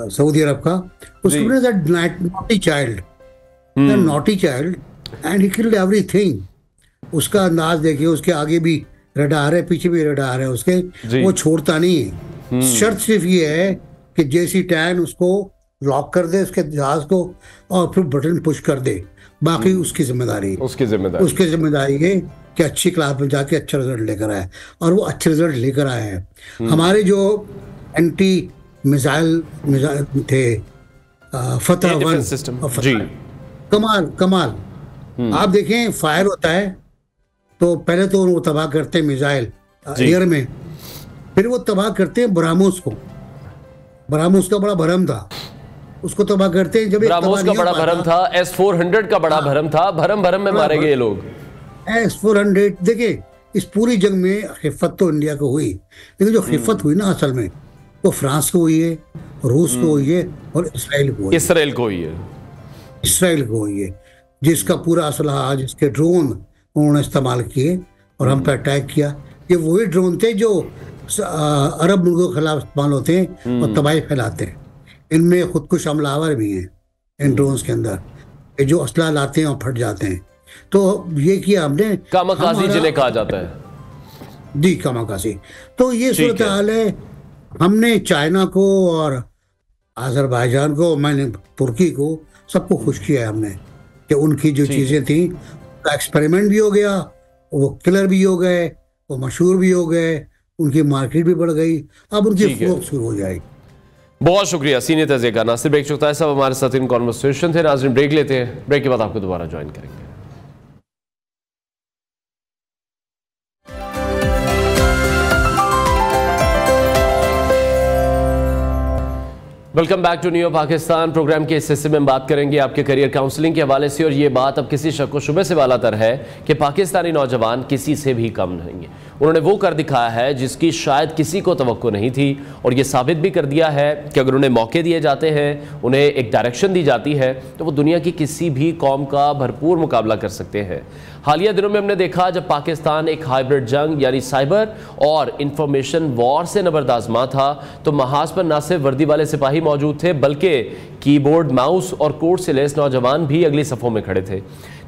सऊदी अरब का, उसको मैंने naughty child and he killed everything. उसका अंदाज देखिए, उसके आगे भी रडार है, पीछे भी रडार है उसके, वो छोड़ता नहीं है। शर्त सिर्फ ये है कि जेसी टैन उसको लॉक कर दे उसके जहाज को और फिर बटन पुश कर दे, बाकी उसकी जिम्मेदारी है कि अच्छी क्लास में जाके अच्छा रिजल्ट लेकर आए, और वो अच्छे रिजल्ट लेकर आए हैं। हमारे जो एंटी मिसाइल थे फतह 1 कमाल आप देखें, फायर होता है तो पहले तो वो तबाह करते हैं मिसाइल एयर में, फिर वो तबाह करते हैं ब्राह्मोस को। ब्राह्मोस का बड़ा भरम था, उसको तबाह करते हैं। जब ब्राह्मोस का बड़ा भरम था, S-400 का बड़ा भरम था, भरम में मारे गए लोग। S-400 देखिए, इस पूरी जंग में खिफत तो इंडिया को हुई, लेकिन जो खिफत हुई ना असल में वो फ्रांस को हुई है, रूस को हुई है और इसराइल को हुई है, जिसका पूरा असलहा, जिसके ड्रोन उन्होंने इस्तेमाल किए और हम पे अटैक किया। ये वही ड्रोन थे जो अरब मुल्कों के खिलाफ इस्तेमाल होते हैं और तबाही फैलाते हैं। इनमें खुदकुश हमलावर भी हैं इन ड्रोन्स के अंदर, जो असला लाते हैं और फट जाते हैं। तो ये किया हमने, कामाकाजी जिन्हें कहा जाता है जी, कामाकाजी। तो ये सूरत हाल है। हमने चाइना को और अजरबैजान को, मैंने तुर्की को, सबको खुश किया है हमने कि उनकी जो चीज़ें थी का एक्सपेरिमेंट भी हो गया, वो किलर भी हो गए, वो मशहूर भी हो गए, उनकी मार्केट भी बढ़ गई, अब उनकी फरोख्त शुरू हो जाएगी। बहुत शुक्रिया सीनियर तज़िया का नासिर ब्रेक चुकता है सब हमारे साथ इन कॉन्वर्सेशन थे। नाज़रीन ब्रेक लेते हैं, ब्रेक के बाद आपको दोबारा ज्वाइन करेंगे। Welcome back to new Pakistan. Programme के इस हिस्से में हम बात करेंगे आपके करियर काउंसलिंग के हवाले से, और ये बात अब किसी शक व शुबे से वालातर है कि पाकिस्तानी नौजवान किसी से भी कम नहीं है। उन्होंने वो कर दिखाया है जिसकी शायद किसी को तवक्को नहीं थी, और ये साबित भी कर दिया है कि अगर उन्हें मौके दिए जाते हैं, उन्हें एक डायरेक्शन दी जाती है, तो वो दुनिया की किसी भी कौम का भरपूर मुकाबला कर सकते हैं। हालिया दिनों में हमने देखा जब पाकिस्तान एक हाइब्रिड जंग यानी साइबर और इंफॉर्मेशन वॉर से नबरदाजमा था, तो महाज पर न सिर्फ वर्दी वाले सिपाही मौजूद थे बल्कि कीबोर्ड, माउस और कोड से लैस नौजवान भी अगली सफ़ों में खड़े थे।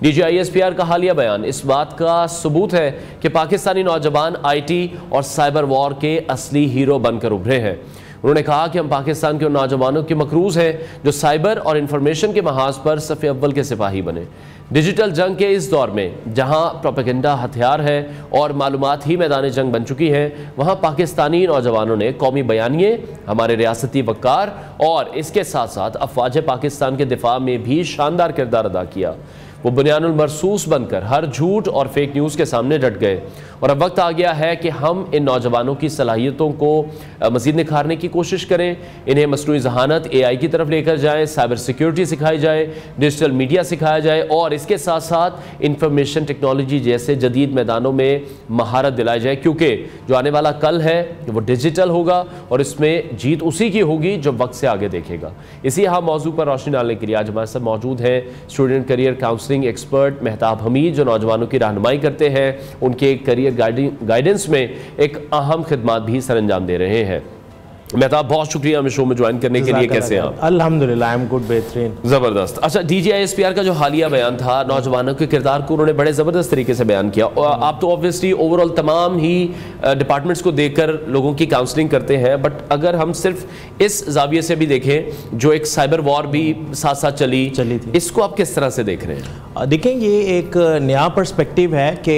DGISPR का हालिया बयान इस बात का सबूत है कि पाकिस्तानी नौजवान IT और साइबर वॉर के असली हीरो बनकर उभरे हैं। उन्होंने कहा कि हम पाकिस्तान के उन नौजवानों के मकरूज हैं जो साइबर और इंफॉर्मेशन के महाज पर सफ़े अव्वल के सिपाही बने। डिजिटल जंग के इस दौर में जहां प्रोपेगेंडा हथियार है और मालूमात ही मैदान जंग बन चुकी है, वहां पाकिस्तानी नौजवानों ने कौमी बयानिए, हमारे रियासती वक़ार और इसके साथ साथ अफवाज पाकिस्तान के दिफा में भी शानदार किरदार अदा किया। वो बुनियानुल मरसूस बनकर हर झूठ और फेक न्यूज़ के सामने डट गए, और अब वक्त आ गया है कि हम इन नौजवानों की सलाहियतों को मज़ीद निखारने की कोशिश करें। इन्हें मसनूई जहानत AI की तरफ लेकर जाएं, साइबर सिक्योरिटी सिखाई जाए, डिजिटल मीडिया सिखाया जाए, और इसके साथ साथ इंफॉर्मेशन टेक्नोलॉजी जैसे जदीद मैदानों में महारत दिलाई जाए, क्योंकि जो आने वाला कल है वो डिजिटल होगा और इसमें जीत उसी की होगी जो वक्त से आगे देखेगा। इसी अहम मौजू पर रोशनी डालने के लिए आज हमारे साथ मौजूद हैं student career counselling expert Mehtab Hameed, जो नौजवानों की रहनुमाई करते हैं, उनके करियर गाइडेंस में एक अहम खिदमत भी सरअंजाम दे रहे हैं। मेहताब, बहुत शुक्रिया हमें शो में ज्वाइन करने के लिए। कैसे हैं आप? अल्हम्दुलिल्लाह, आई एम गुड, बेहतरीन, जबरदस्त। अच्छा, DGISPR का जो हालिया बयान था, नौजवानों के किरदार को उन्होंने बड़े जबरदस्त तरीके से बयान किया। और आप तो ऑब्वियसली ओवरऑल तमाम ही डिपार्टमेंट्स को देखकर लोगों की काउंसलिंग करते हैं, बट अगर हम सिर्फ इस जाविये से भी देखें, जो एक साइबर वॉर भी साथ साथ चली थी, इसको आप किस तरह से देख रहे हैं? देखें, ये एक नया पर्सपेक्टिव है कि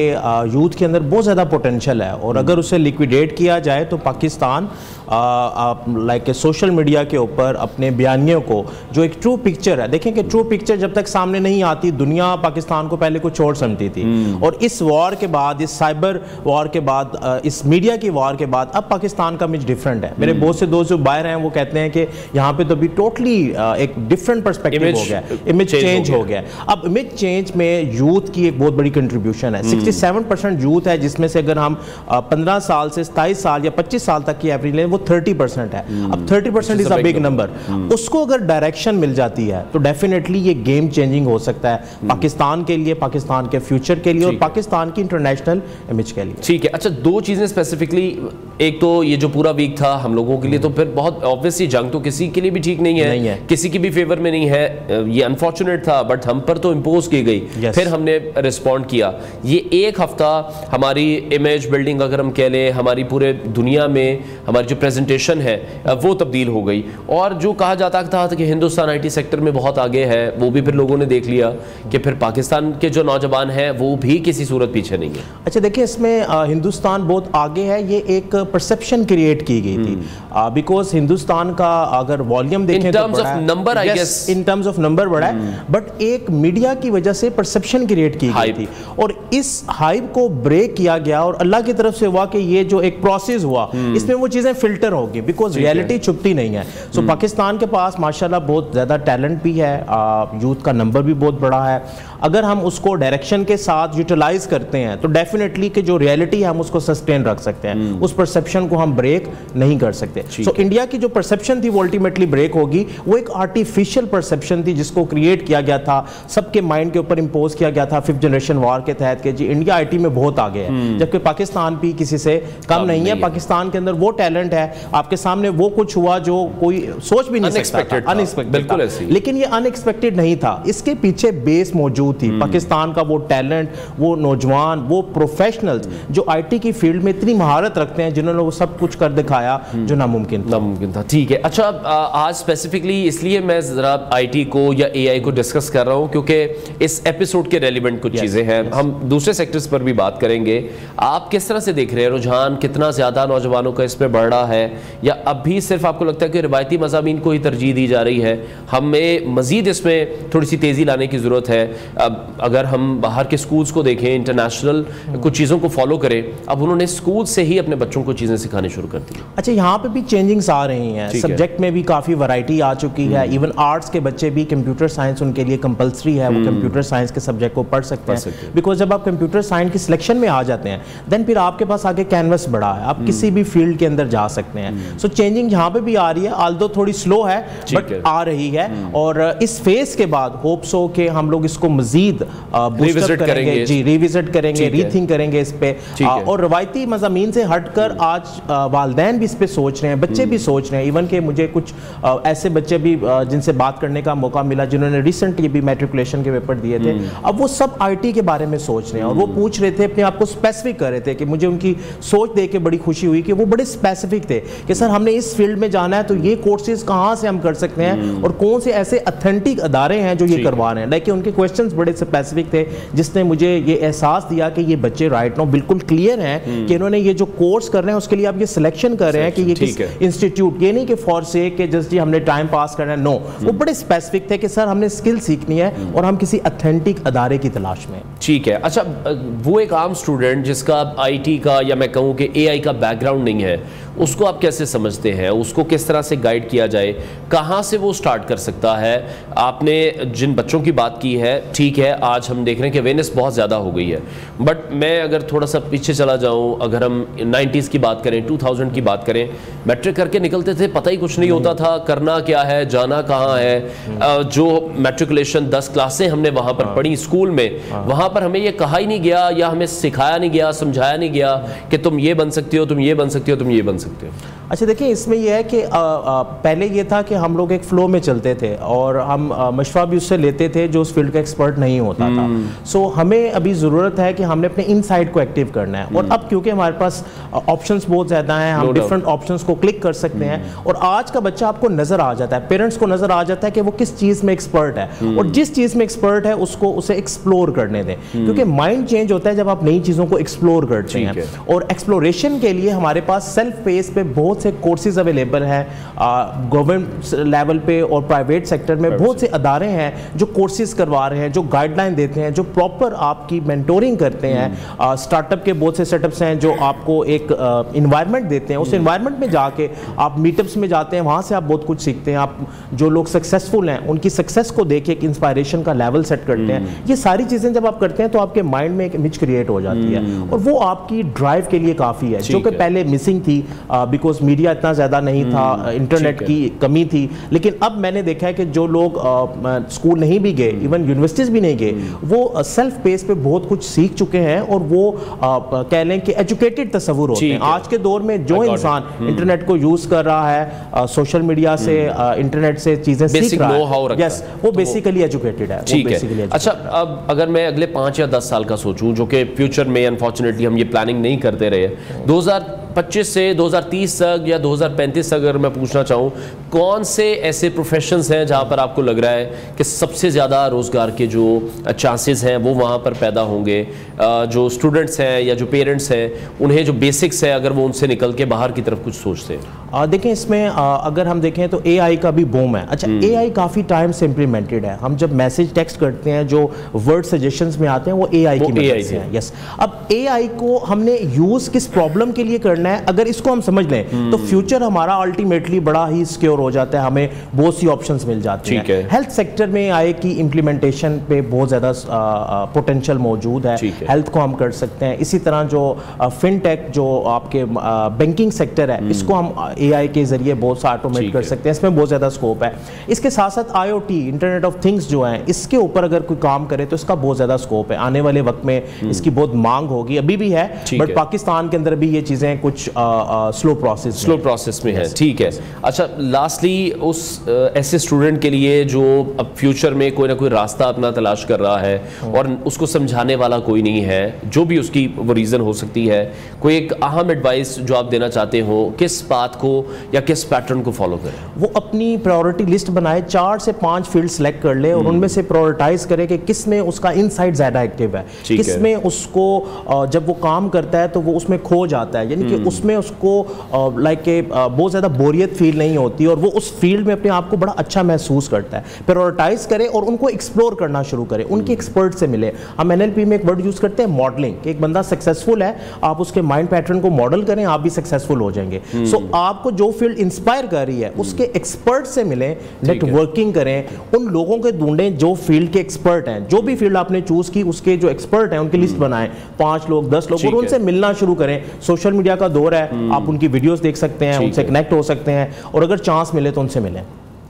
यूथ के अंदर बहुत ज़्यादा पोटेंशियल है, और अगर उसे लिक्विडेट किया जाए तो पाकिस्तान लाइक सोशल मीडिया के ऊपर अपने बयानियों को, जो एक ट्रू पिक्चर है, देखें कि ट्रू पिक्चर जब तक सामने नहीं आती, दुनिया पाकिस्तान को पहले कुछ और समझती थी, और इस वॉर के बाद, इस साइबर वॉर के बाद, इस मीडिया की वॉर के बाद अब पाकिस्तान का इमेज डिफरेंट है। मेरे बहुत से दोस्त जो बाहर हैं वो कहते हैं कि यहाँ पे तो भी टोटली एक डिफरेंट पर्सपेक्टिव हो गया, इमेज चेंज हो गया। अब इमेज चेंज में यूथ की एक बहुत बड़ी कंट्रीब्यूशन है। 67% यूथ है, जिसमें से अगर हम 15 साल से 27 साल या 25 साल तक की एवरेज लें, वो 30% है। अब 30% इज अ बिग नंबर। उसको अगर डायरेक्शन मिल जाती है तो डेफिनेटली ये गेम चेंजिंग हो सकता है पाकिस्तान के लिए, पाकिस्तान के फ्यूचर के लिए, और पाकिस्तान की इंटरनेशनल इमेज के लिए। ठीक है। अच्छा, दो चीजें स्पेसिफिकली, एक तो ये जो पूरा वीक था हम लोगों के लिए, तो फिर बहुत ऑब्वियसली जंग तो किसी के लिए भी ठीक नहीं है, किसी की भी फेवर में नहीं है, ये अनफॉर्चुनेट था, बट हम पर तो इम्पोज की गई, फिर हमने रिस्पॉन्ड किया। ये एक हफ्ता हमारी इमेज बिल्डिंग अगर हम कह लें, हमारी पूरे दुनिया में हमारी जो प्रेजेंटेशन है वो तब्दील हो गई। और जो कहा जाता था कि हिंदुस्तान IT सेक्टर में बहुत आगे है, वो भी फिर लोगों ने देख लिया कि फिर पाकिस्तान के जो नौजवान हैं वो भी किसी सूरत पीछे नहीं है। अच्छा, देखिए, इसमें हिंदुस्तान बहुत आगे है, ये एक परसेप्शन क्रिएट की गई थी, बिकॉज हिंदुस्तान का अगर वॉल्यूम देखें तो number, I guess in terms of number बड़ा है, बट एक मीडिया की वजह से परसेप्शन क्रिएट की गई थी, और इस हाइप को ब्रेक किया गया, और अल्लाह की तरफ से हुआ कि ये जो एक प्रोसेस हुआ, इसमें वो चीजें फिल्टर होगी, बिकॉज रियलिटी छुपती नहीं है। सो पाकिस्तान के पास माशाल्लाह बहुत ज़्यादा टैलेंट भी है, यूथ का नंबर भी बहुत बड़ा है। अगर हम उसको डायरेक्शन के साथ यूटिलाइज करते हैं तो डेफिनेटली कि जो रियलिटी है हम उसको सस्टेन रख सकते हैं, उस परसेप्शन को हम ब्रेक नहीं कर सकते। सो इंडिया की जो परसेप्शन थी वो अल्टीमेटली ब्रेक होगी। वो एक आर्टिफिशियल परसेप्शन थी जिसको क्रिएट किया गया था, सबके माइंड के ऊपर इंपोज किया गया था 5th जनरेशन वॉर के तहत कि जी इंडिया IT में बहुत आगे है, जबकि पाकिस्तान भी किसी से कम नहीं है। पाकिस्तान के अंदर वो टैलेंट है, आपके सामने वो कुछ हुआ जो कोई सोच भी नहीं सकता, अनएक्सपेक्टेड, बिल्कुल ऐसी। लेकिन ये अनएक्सपेक्टेड नहीं था, इसके पीछे बेस मौजूद थी, पाकिस्तान का वो टैलेंट, वो नौजवान, वो प्रोफेशनल्स जो IT की फील्ड में इतनी महारत रखते हैं, जिन्होंने वो सब कुछ कर दिखाया जो नामुमकिन था। ठीक है। अच्छा, आज स्पेसिफिकली इसलिए मैं जरा IT को या AI को डिस्कस कर रहा हूँ क्योंकि इस एपिसोड के रेलिवेंट कुछ चीजें हैं, हम दूसरे सेक्टर्स पर भी बात करेंगे। आप किस तरह से देख रहे हैं रुझान, कितना ज्यादा नौजवानों का इस पर बढ़ रहा है, या अब भी सिर्फ आपको लगता है कि रिवायती मज़ामीन को ही तरजीह दी जा रही है? हमें मज़ीद इसमें थोड़ी सी तेज़ी लाने की ज़रूरत है। अब अगर हम बाहर के स्कूल्स को देखें, इंटरनेशनल कुछ चीज़ों को फॉलो करें, अब उन्होंने स्कूल से ही अपने बच्चों को चीज़ें सिखानी शुरू कर दी। अच्छा, यहाँ पे भी चेंजिंग्स आ रही हैं, सब्जेक्ट में भी काफ़ी वैरायटी आ चुकी है। इवन आर्ट्स के बच्चे भी, कंप्यूटर साइंस उनके लिए कंपलसरी है, वो कंप्यूटर साइंस के सब्जेक्ट को पढ़ सकते हैं, बिकॉज जब आप कंप्यूटर साइंस की सिलेक्शन में आ जाते हैं देन फिर आपके पास आगे कैनवस बड़ा है, आप किसी भी फील्ड के अंदर जा सकते हैं। सो चेंजिंग यहाँ पे भी आ रही है, आल्दो थोड़ी स्लो है बट आ रही है, और इस फेज के बाद होप्स हो कि हम लोग इसको मजीद रिविजिट करेंगे, जी रिविजिट करेंगे, रीथिंक करेंगे इस पे, और रवायती मज़ामीन से हटकर आज वालिदैन भी इस पे सोच रहे हैं, बच्चे भी सोच रहे हैं। इवन के मुझे कुछ ऐसे बच्चे भी जिनसे बात करने का मौका मिला जिन्होंने रिसेंटली भी मैट्रिकुलेशन के पेपर दिए थे, अब वो सब IT के बारे में सोच रहे हैं, और वो पूछ रहे थे, अपने आप को स्पेसिफिक कर रहे थे कि मुझे उनकी सोच देख के बड़ी खुशी हुई कि वो बड़े स्पेसिफिक थे कि सर हमने इस फील्ड में जाना है तो ये कोर्सेज कहाँ से हम कर सकते हैं, और कौन से ऐसे अथेंटिक अदारे हैं जो ये करवा रहे हैं। लेकिन उनके क्वेश्चंस बड़े स्पेसिफिक थे, जिसने मुझे ये एहसास दिया कि ये बच्चे राइट नाउ बिल्कुल क्लियर हैं कि इन्होंने ये जो कोर्स कर रहे हैं उसके लिए आप ये सिलेक्शन कर रहे हैं कि ये किस इंस्टीट्यूट, ये नहीं कि फॉर से कि जस्ट जी हमने टाइम पास करना है, नो, वो बड़े स्पेसिफिक थे कि सर हमने स्किल सीखनी है और हम किसी अथेंटिक अदारे की तलाश में। ठीक है। अच्छा, वो एक आम स्टूडेंट जिसका IT का या मैं कहूँ कि AI का बैकग्राउंड नहीं है, उसको आप कैसे समझते हैं, उसको किस तरह से गाइड किया जाए, कहाँ से वो स्टार्ट कर सकता है? आपने जिन बच्चों की बात की है, ठीक है, आज हम देख रहे हैं कि अवेयरनेस बहुत ज़्यादा हो गई है, बट मैं अगर थोड़ा सा पीछे चला जाऊँ, अगर हम 90s की बात करें, 2000 की बात करें, मैट्रिक करके निकलते थे, पता ही कुछ नहीं होता था करना क्या है, जाना कहाँ है। जो मैट्रिकुलेशन 10 क्लासें हमने वहाँ पर पढ़ी स्कूल में, वहाँ पर हमें ये कहा ही नहीं गया या हमें सिखाया नहीं गया, समझाया नहीं गया कि तुम ये बन सकते हो, तुम ये बन सकते हो, तुम ये बन सकते हो। अच्छा देखिए, इसमें यह है कि पहले ये था कि हम लोग एक फ्लो में चलते थे और हम मशवरा भी उससे लेते थे जो उस फील्ड का एक्सपर्ट नहीं होता था। सो हमें अभी ज़रूरत है कि हमने अपने इनसाइट को एक्टिव करना है, और अब क्योंकि हमारे पास ऑप्शंस बहुत ज़्यादा हैं, हम डिफरेंट ऑप्शंस को क्लिक कर सकते हैं, और आज का बच्चा आपको नज़र आ जाता है, पेरेंट्स को नज़र आ जाता है कि वो किस चीज़ में एक्सपर्ट है, और जिस चीज़ में एक्सपर्ट है उसे एक्सप्लोर करने दें, क्योंकि माइंड चेंज होता है जब आप नई चीज़ों को एक्सप्लोर करते हैं। और एक्सप्लोरेशन के लिए हमारे पास सेल्फ पेस पे बहुत से कोर्सेज अवेलेबल हैं, गवर्नमेंट लेवल पे और प्राइवेट सेक्टर में बहुत से अदारे हैं जो कोर्सेज करवा रहे हैं, जो गाइडलाइन देते हैं, जो प्रॉपर आपकी मेंटोरिंग करते हैं। स्टार्टअप के बहुत से सेटअप्स हैं जो आपको एक इन्वायरमेंट देते हैं, उस इन्वायरमेंट में जाके आप मीटअप्स में जाते हैं, वहाँ से आप बहुत कुछ सीखते हैं। आप जो लोग सक्सेसफुल हैं उनकी सक्सेस को देख के एक इंस्पायरेशन का लेवल सेट करते हैं। ये सारी चीज़ें जब आप करते हैं तो आपके माइंड में एक इमेज क्रिएट हो जाती है, और वो आपकी ड्राइव के लिए काफ़ी है, जो कि पहले मिसिंग थी बिकॉज मीडिया इतना ज़्यादा नहीं था, इंटरनेट की कमी थी। लेकिन अब मैंने देखा है कि जो लोग स्कूल नहीं भी गए, इवन यूनिवर्सिटीज़ भी नहीं गए, वो सेल्फ पेस पे बहुत कुछ सीख चुके हैं, और वो कह लें कि एजुकेटेड तस्वुर होते हैं। आज के दौर में जो इंसान इंटरनेट को यूज़ कर रहा है, सोशल मीडिया से, इंटरनेट से चीज़ें सीख रहा है, यस, वो बेसिकली एजुकेटेड है। ठीक है। अच्छा, अब अगर मैं अगले 5 या 10 साल का सोचूं, जो कि फ्यूचर में अनफॉर्चुनेटली हम ये प्लानिंग नहीं करते रहे, 2025 से 2030 तक या 2035 तक अगर मैं पूछना चाहूँ, कौन से ऐसे प्रोफेशंस हैं जहाँ पर आपको लग रहा है कि सबसे ज़्यादा रोज़गार के जो चांसेस हैं वो वहाँ पर पैदा होंगे? जो स्टूडेंट्स हैं या जो पेरेंट्स हैं, उन्हें जो बेसिक्स है अगर वो उनसे निकल के बाहर की तरफ कुछ सोचते हैं। देखें, इसमें अगर हम देखें तो AI का भी बूम है। अच्छा, AI काफ़ी टाइम से इम्प्लीमेंटेड है। हम जब मैसेज टेक्स्ट करते हैं, जो वर्ड सजेशंस में आते हैं, वो AI की मदद से हैं। यस, अब AI को हमने यूज़ किस प्रॉब्लम के लिए करना है, अगर इसको हम समझ लें तो फ्यूचर हमारा अल्टीमेटली बड़ा ही सिक्योर हो जाता है, हमें बहुत सी ऑप्शंस मिल जाती हैं। हेल्थ सेक्टर में AI की इम्प्लीमेंटेशन पे बहुत ज़्यादा पोटेंशियल मौजूद है, हेल्थ को हम कर सकते हैं। इसी तरह जो फिनटेक, जो आपके बैंकिंग सेक्टर है, इसको हम AI के जरिए बहुत सा ऑटोमेट कर सकते हैं, इसमें बहुत ज़्यादा स्कोप है। इसके साथ साथ IoT, इंटरनेट ऑफ थिंग्स जो है, इसके ऊपर अगर कोई काम करे तो इसका बहुत ज़्यादा स्कोप है। आने वाले वक्त में इसकी बहुत मांग होगी, अभी भी है, बट पाकिस्तान के अंदर भी ये चीज़ें कुछ स्लो प्रोसेस में है। ठीक है। अच्छा, लास्टली उस ऐसे स्टूडेंट के लिए जो अब फ्यूचर में कोई ना कोई रास्ता अपना तलाश कर रहा है और उसको समझाने वाला कोई नहीं है, जो भी उसकी वो रीज़न हो सकती है, कोई एक अहम एडवाइस जो आप देना चाहते हो, किस बात को या किस पैटर्न को फॉलो करें? वो अपनी प्रायोरिटी लिस्ट बनाए, 4 से 5 फील्ड सेलेक्ट कर ले और उनमें से प्रायोरिटाइज करे कि किस में उसका इनसाइट ज़्यादा एक्टिव है, किस में उसको जब वो काम करता है तो वो उसमें खो जाता है, यानी कि उसमें उसको बहुत ज़्यादा बोरियत फील नहीं होती और वो उस फील्ड में अपने आप को बड़ा अच्छा महसूस करता है। प्रायोरिटाइज करे और उनको एक्सप्लोर करना शुरू करें, उनके एक्सपर्ट से मिले। हम NLP में एक वर्ड यूज़ करते हैं मॉडलिंग, कि एक बंदा सक्सेसफुल है, आप उसके माइंड पैटर्न को मॉडल करें, आप भी सक्सेसफुल हो जाएंगे। सो आपको जो फील्ड इंस्पायर कर रही है उसके एक्सपर्ट से मिलें, नेटवर्किंग करें, उन लोगों के ढूंढें जो फील्ड के एक्सपर्ट हैं। जो भी फील्ड आपने चूज की उसके जो एक्सपर्ट हैं उनकी लिस्ट बनाएं, 5 लोग 10 लोग, और उनसे मिलना शुरू करें। सोशल मीडिया का दौर है, आप उनकी वीडियोस देख सकते हैं, उनसे कनेक्ट हो सकते हैं, और अगर चांस मिले तो उनसे मिलें।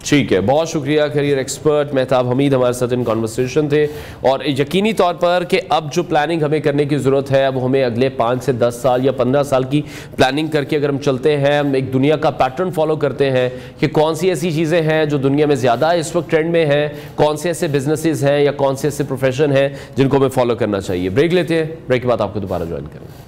ठीक है, बहुत शुक्रिया। करियर एक्सपर्ट मेहताब हमीद हमारे साथ इन कॉन्वर्सेशन थे, और यकीनी तौर पर कि अब जो प्लानिंग हमें करने की ज़रूरत है, वो हमें अगले 5 से 10 साल या 15 साल की प्लानिंग करके अगर हम चलते हैं, हम एक दुनिया का पैटर्न फॉलो करते हैं कि कौन सी ऐसी चीज़ें हैं जो दुनिया में ज़्यादा इस वक्त ट्रेंड में है, कौन से ऐसे बिजनेसेस हैं या कौन से ऐसे प्रोफेशन हैं जिनको हमें फॉलो करना चाहिए। ब्रेक लेते हैं, ब्रेक के बाद आपको दोबारा ज्वाइन करेंगे।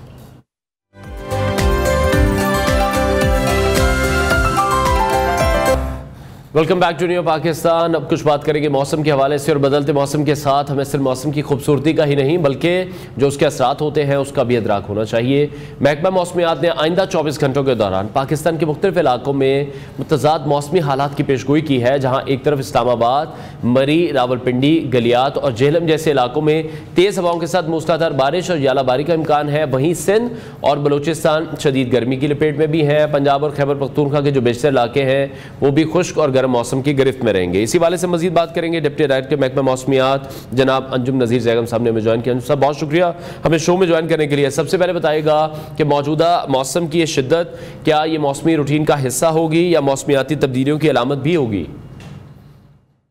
Welcome back to new Pakistan. अब कुछ बात करेंगे मौसम के हवाले से, और बदलते मौसम के साथ हमें सिर्फ मौसम की खूबसूरती का ही नहीं बल्कि जो उसके असरात होते हैं उसका भी इदराक होना चाहिए। महकमा मौसमियात ने आइंदा 24 घंटों के दौरान पाकिस्तान के मुख्तलिफ इलाकों में मुतज़ाद मौसमी हालात की पेशगोई की है, जहाँ एक तरफ इस्लामाबाद, मरी, रावलपिंडी, गलियात और जेहलम जैसे इलाकों में तेज़ हवाओं के साथ मूसलाधार बारिश और यालाबारी का इम्कान है। वहीं सिंध और बलूचिस्तान शदीद गर्मी की लपेट में भी हैं। पंजाब और खैबर पख्तूनख्वा के जो बेशतर इलाके हैं वो भी खुश्क और मौसम की गिरफ्त में रहेंगे। इसी वाले से मजीद बात करेंगे डिप्टी डायरेक्टर महकमा मौसमियात जनाब अंजुम नज़ीर ज़ैगम साहब ने हमें ज्वाइन किया। साहब, बहुत शुक्रिया हमें शो में ज्वाइन करने के लिए। सबसे पहले बताइएगा कि मौजूदा मौसम की ये शिद्दत क्या ये मौसमी रूटीन का हिस्सा होगी या मौसमियाती तब्दीलियों की अलामत भी होगी?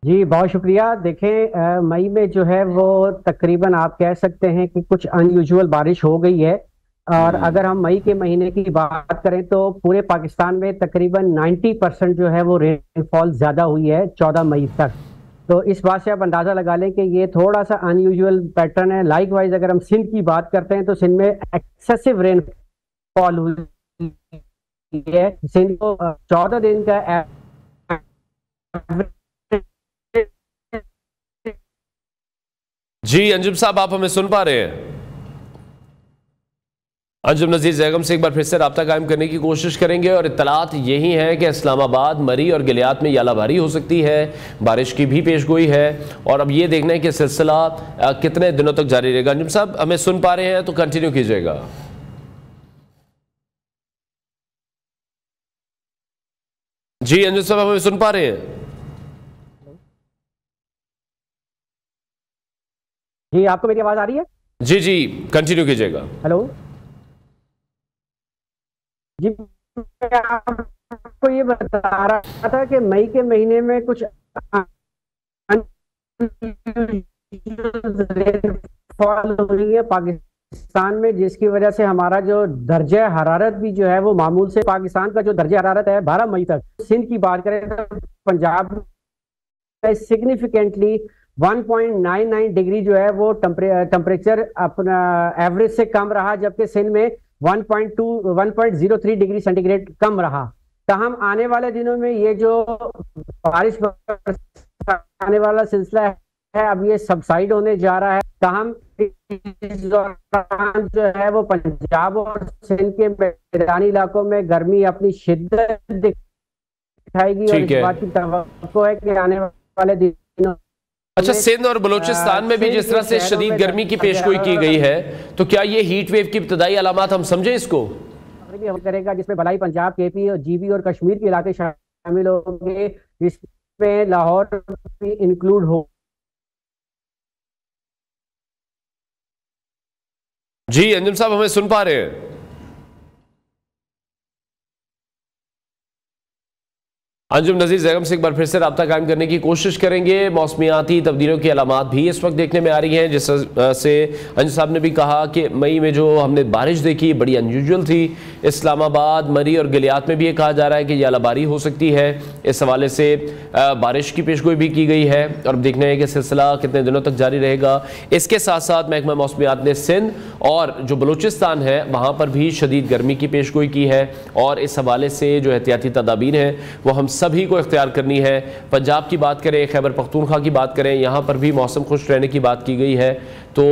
जी बहुत शुक्रिया। देखें, मई में जो है वो तकरीबन आप कह सकते हैं कि कुछ अनयूजुअल बारिश हो गई है, और अगर हम मई के महीने की बात करें तो पूरे पाकिस्तान में तकरीबन 90% जो है वो रेनफॉल ज़्यादा हुई है 14 मई तक। तो इस बात से आप अंदाज़ा लगा लें कि ये थोड़ा सा अनयूजुअल पैटर्न है। लाइक वाइज अगर हम सिंध की बात करते हैं तो सिंध में एक्सेसिव रेनफॉल हुई है। सिंध को 14 दिन का जी अंजुम साहब, आप हमें सुन पा रहे हैं? अंजुम नज़ीर जैगम से एक बार फिर से रब्ता कायम करने की कोशिश करेंगे और इत्तलात यही है कि इस्लामाबाद, मरी और गिलियात में यालाबारी हो सकती है, बारिश की भी पेशगोई है और अब ये देखना है कि सिलसिला कितने दिनों तक जारी रहेगा। अंजुम साहब हमें सुन पा रहे हैं तो कंटिन्यू कीजिएगा। जी अंजुम साहब हमें सुन पा रहे हैं? जी, आपको मेरी आवाज आ रही है? जी जी, कंटिन्यू कीजिएगा। हेलो जी, मैं आपको ये बता रहा था कि मई के महीने में कुछ रेनफॉल हो रही है पाकिस्तान में, जिसकी वजह से हमारा जो दर्जा हरारत भी जो है वो मामूल से, पाकिस्तान का जो दर्जा हरारत है 12 मई तक, सिंध की बात करें तो पंजाब में सिग्निफिकेंटली 1.99 डिग्री जो है वो टेम्परेचर अपना एवरेज से कम रहा, जबकि सिंध में 1.03 डिग्री सेंटीग्रेड कम रहा। ताहम आने वाले दिनों में ये जो बारिश आने वाला सिलसिला है अब ये सबसाइड होने जा रहा है। ताहम इस दौरान जो है वो पंजाब और सिंध के मैदानी इलाकों में गर्मी अपनी शिद्दत दिखाएगी और इस बात की तवक्को है कि आने वाले दिनों अच्छा, सिंध और बलूचिस्तान में भी जिस तरह से शदीद गर्मी की पेशगोई की गई है, तो क्या ये हीट वेव की इब्तदाई अलामात हम समझे इसको करेगा, जिसमें भलाई पंजाब, केपी और जीबी और कश्मीर के इलाके शामिल होंगे, जिसमें लाहौर भी इंक्लूड हो। जी अंजुम साहब हमें सुन पा रहे हैं? अंजुम नज़ीर जैगम से एक बार फिर से रब्ता कायम करने की कोशिश करेंगे। मौसमियाती तब्दीलियों की अलामात भी इस वक्त देखने में आ रही हैं, जिस से अंजुम साहब ने भी कहा कि मई में जो हमने बारिश देखी बड़ी अनयूजुअल थी। इस्लामाबाद, मरी और गिलियात में भी ये कहा जा रहा है कि यालाबारी हो सकती है। इस हवाले से बारिश की पेशगोई भी की गई है और अब देखना है कि सिलसिला कितने दिनों तक जारी रहेगा। इसके साथ साथ महकमा मौसमियात ने सिंध और जो बलूचिस्तान है वहाँ पर भी शदीद गर्मी की पेशगोई की है और इस हवाले से जो एहतियाती तदाबीर हैं वो हम सभी को इख्तियार करनी है। पंजाब की बात करें, खैबर पख्तूनख्वा की बात करें, यहाँ पर भी मौसम खुश रहने की बात की गई है। तो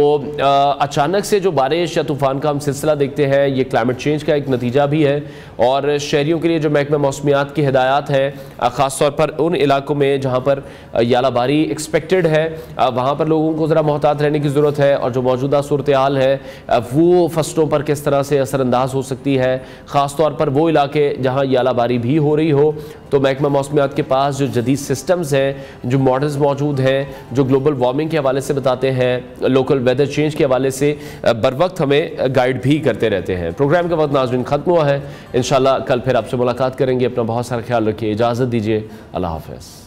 अचानक से जो बारिश या तूफ़ान का हम सिलसिला देखते हैं ये क्लाइमेट चेंज का एक नतीजा भी है और शहरियों के लिए जो महकमा मौसमियात की हिदायत है, ख़ास तौर पर उन इलाकों में जहाँ पर यालाबारी एक्सपेक्टेड है वहाँ पर लोगों को ज़रा मोहतात रहने की ज़रूरत है और जो मौजूदा सूरत हाल है वो फसलों पर किस तरह से असरअंदाज हो सकती है, ख़ास तौर पर वो इलाके जहाँ यालाबारी भी हो रही हो। तो महकमा मौसमियात के पास जो जदीद सिस्टम्स हैं, जो मॉडल्स मौजूद हैं, जो ग्लोबल वार्मिंग के हवाले से बताते हैं, लोकल वेदर चेंज के हवाले से बर वक्त हमें गाइड भी करते रहते हैं। प्रोग्राम का वक्त नाज़रीन ख़त्म हुआ है। इंशाल्लाह कल फिर आपसे मुलाकात करेंगे। अपना बहुत सारा ख्याल रखिए, इजाज़त दीजिए, अल्लाह हाफ़िज़।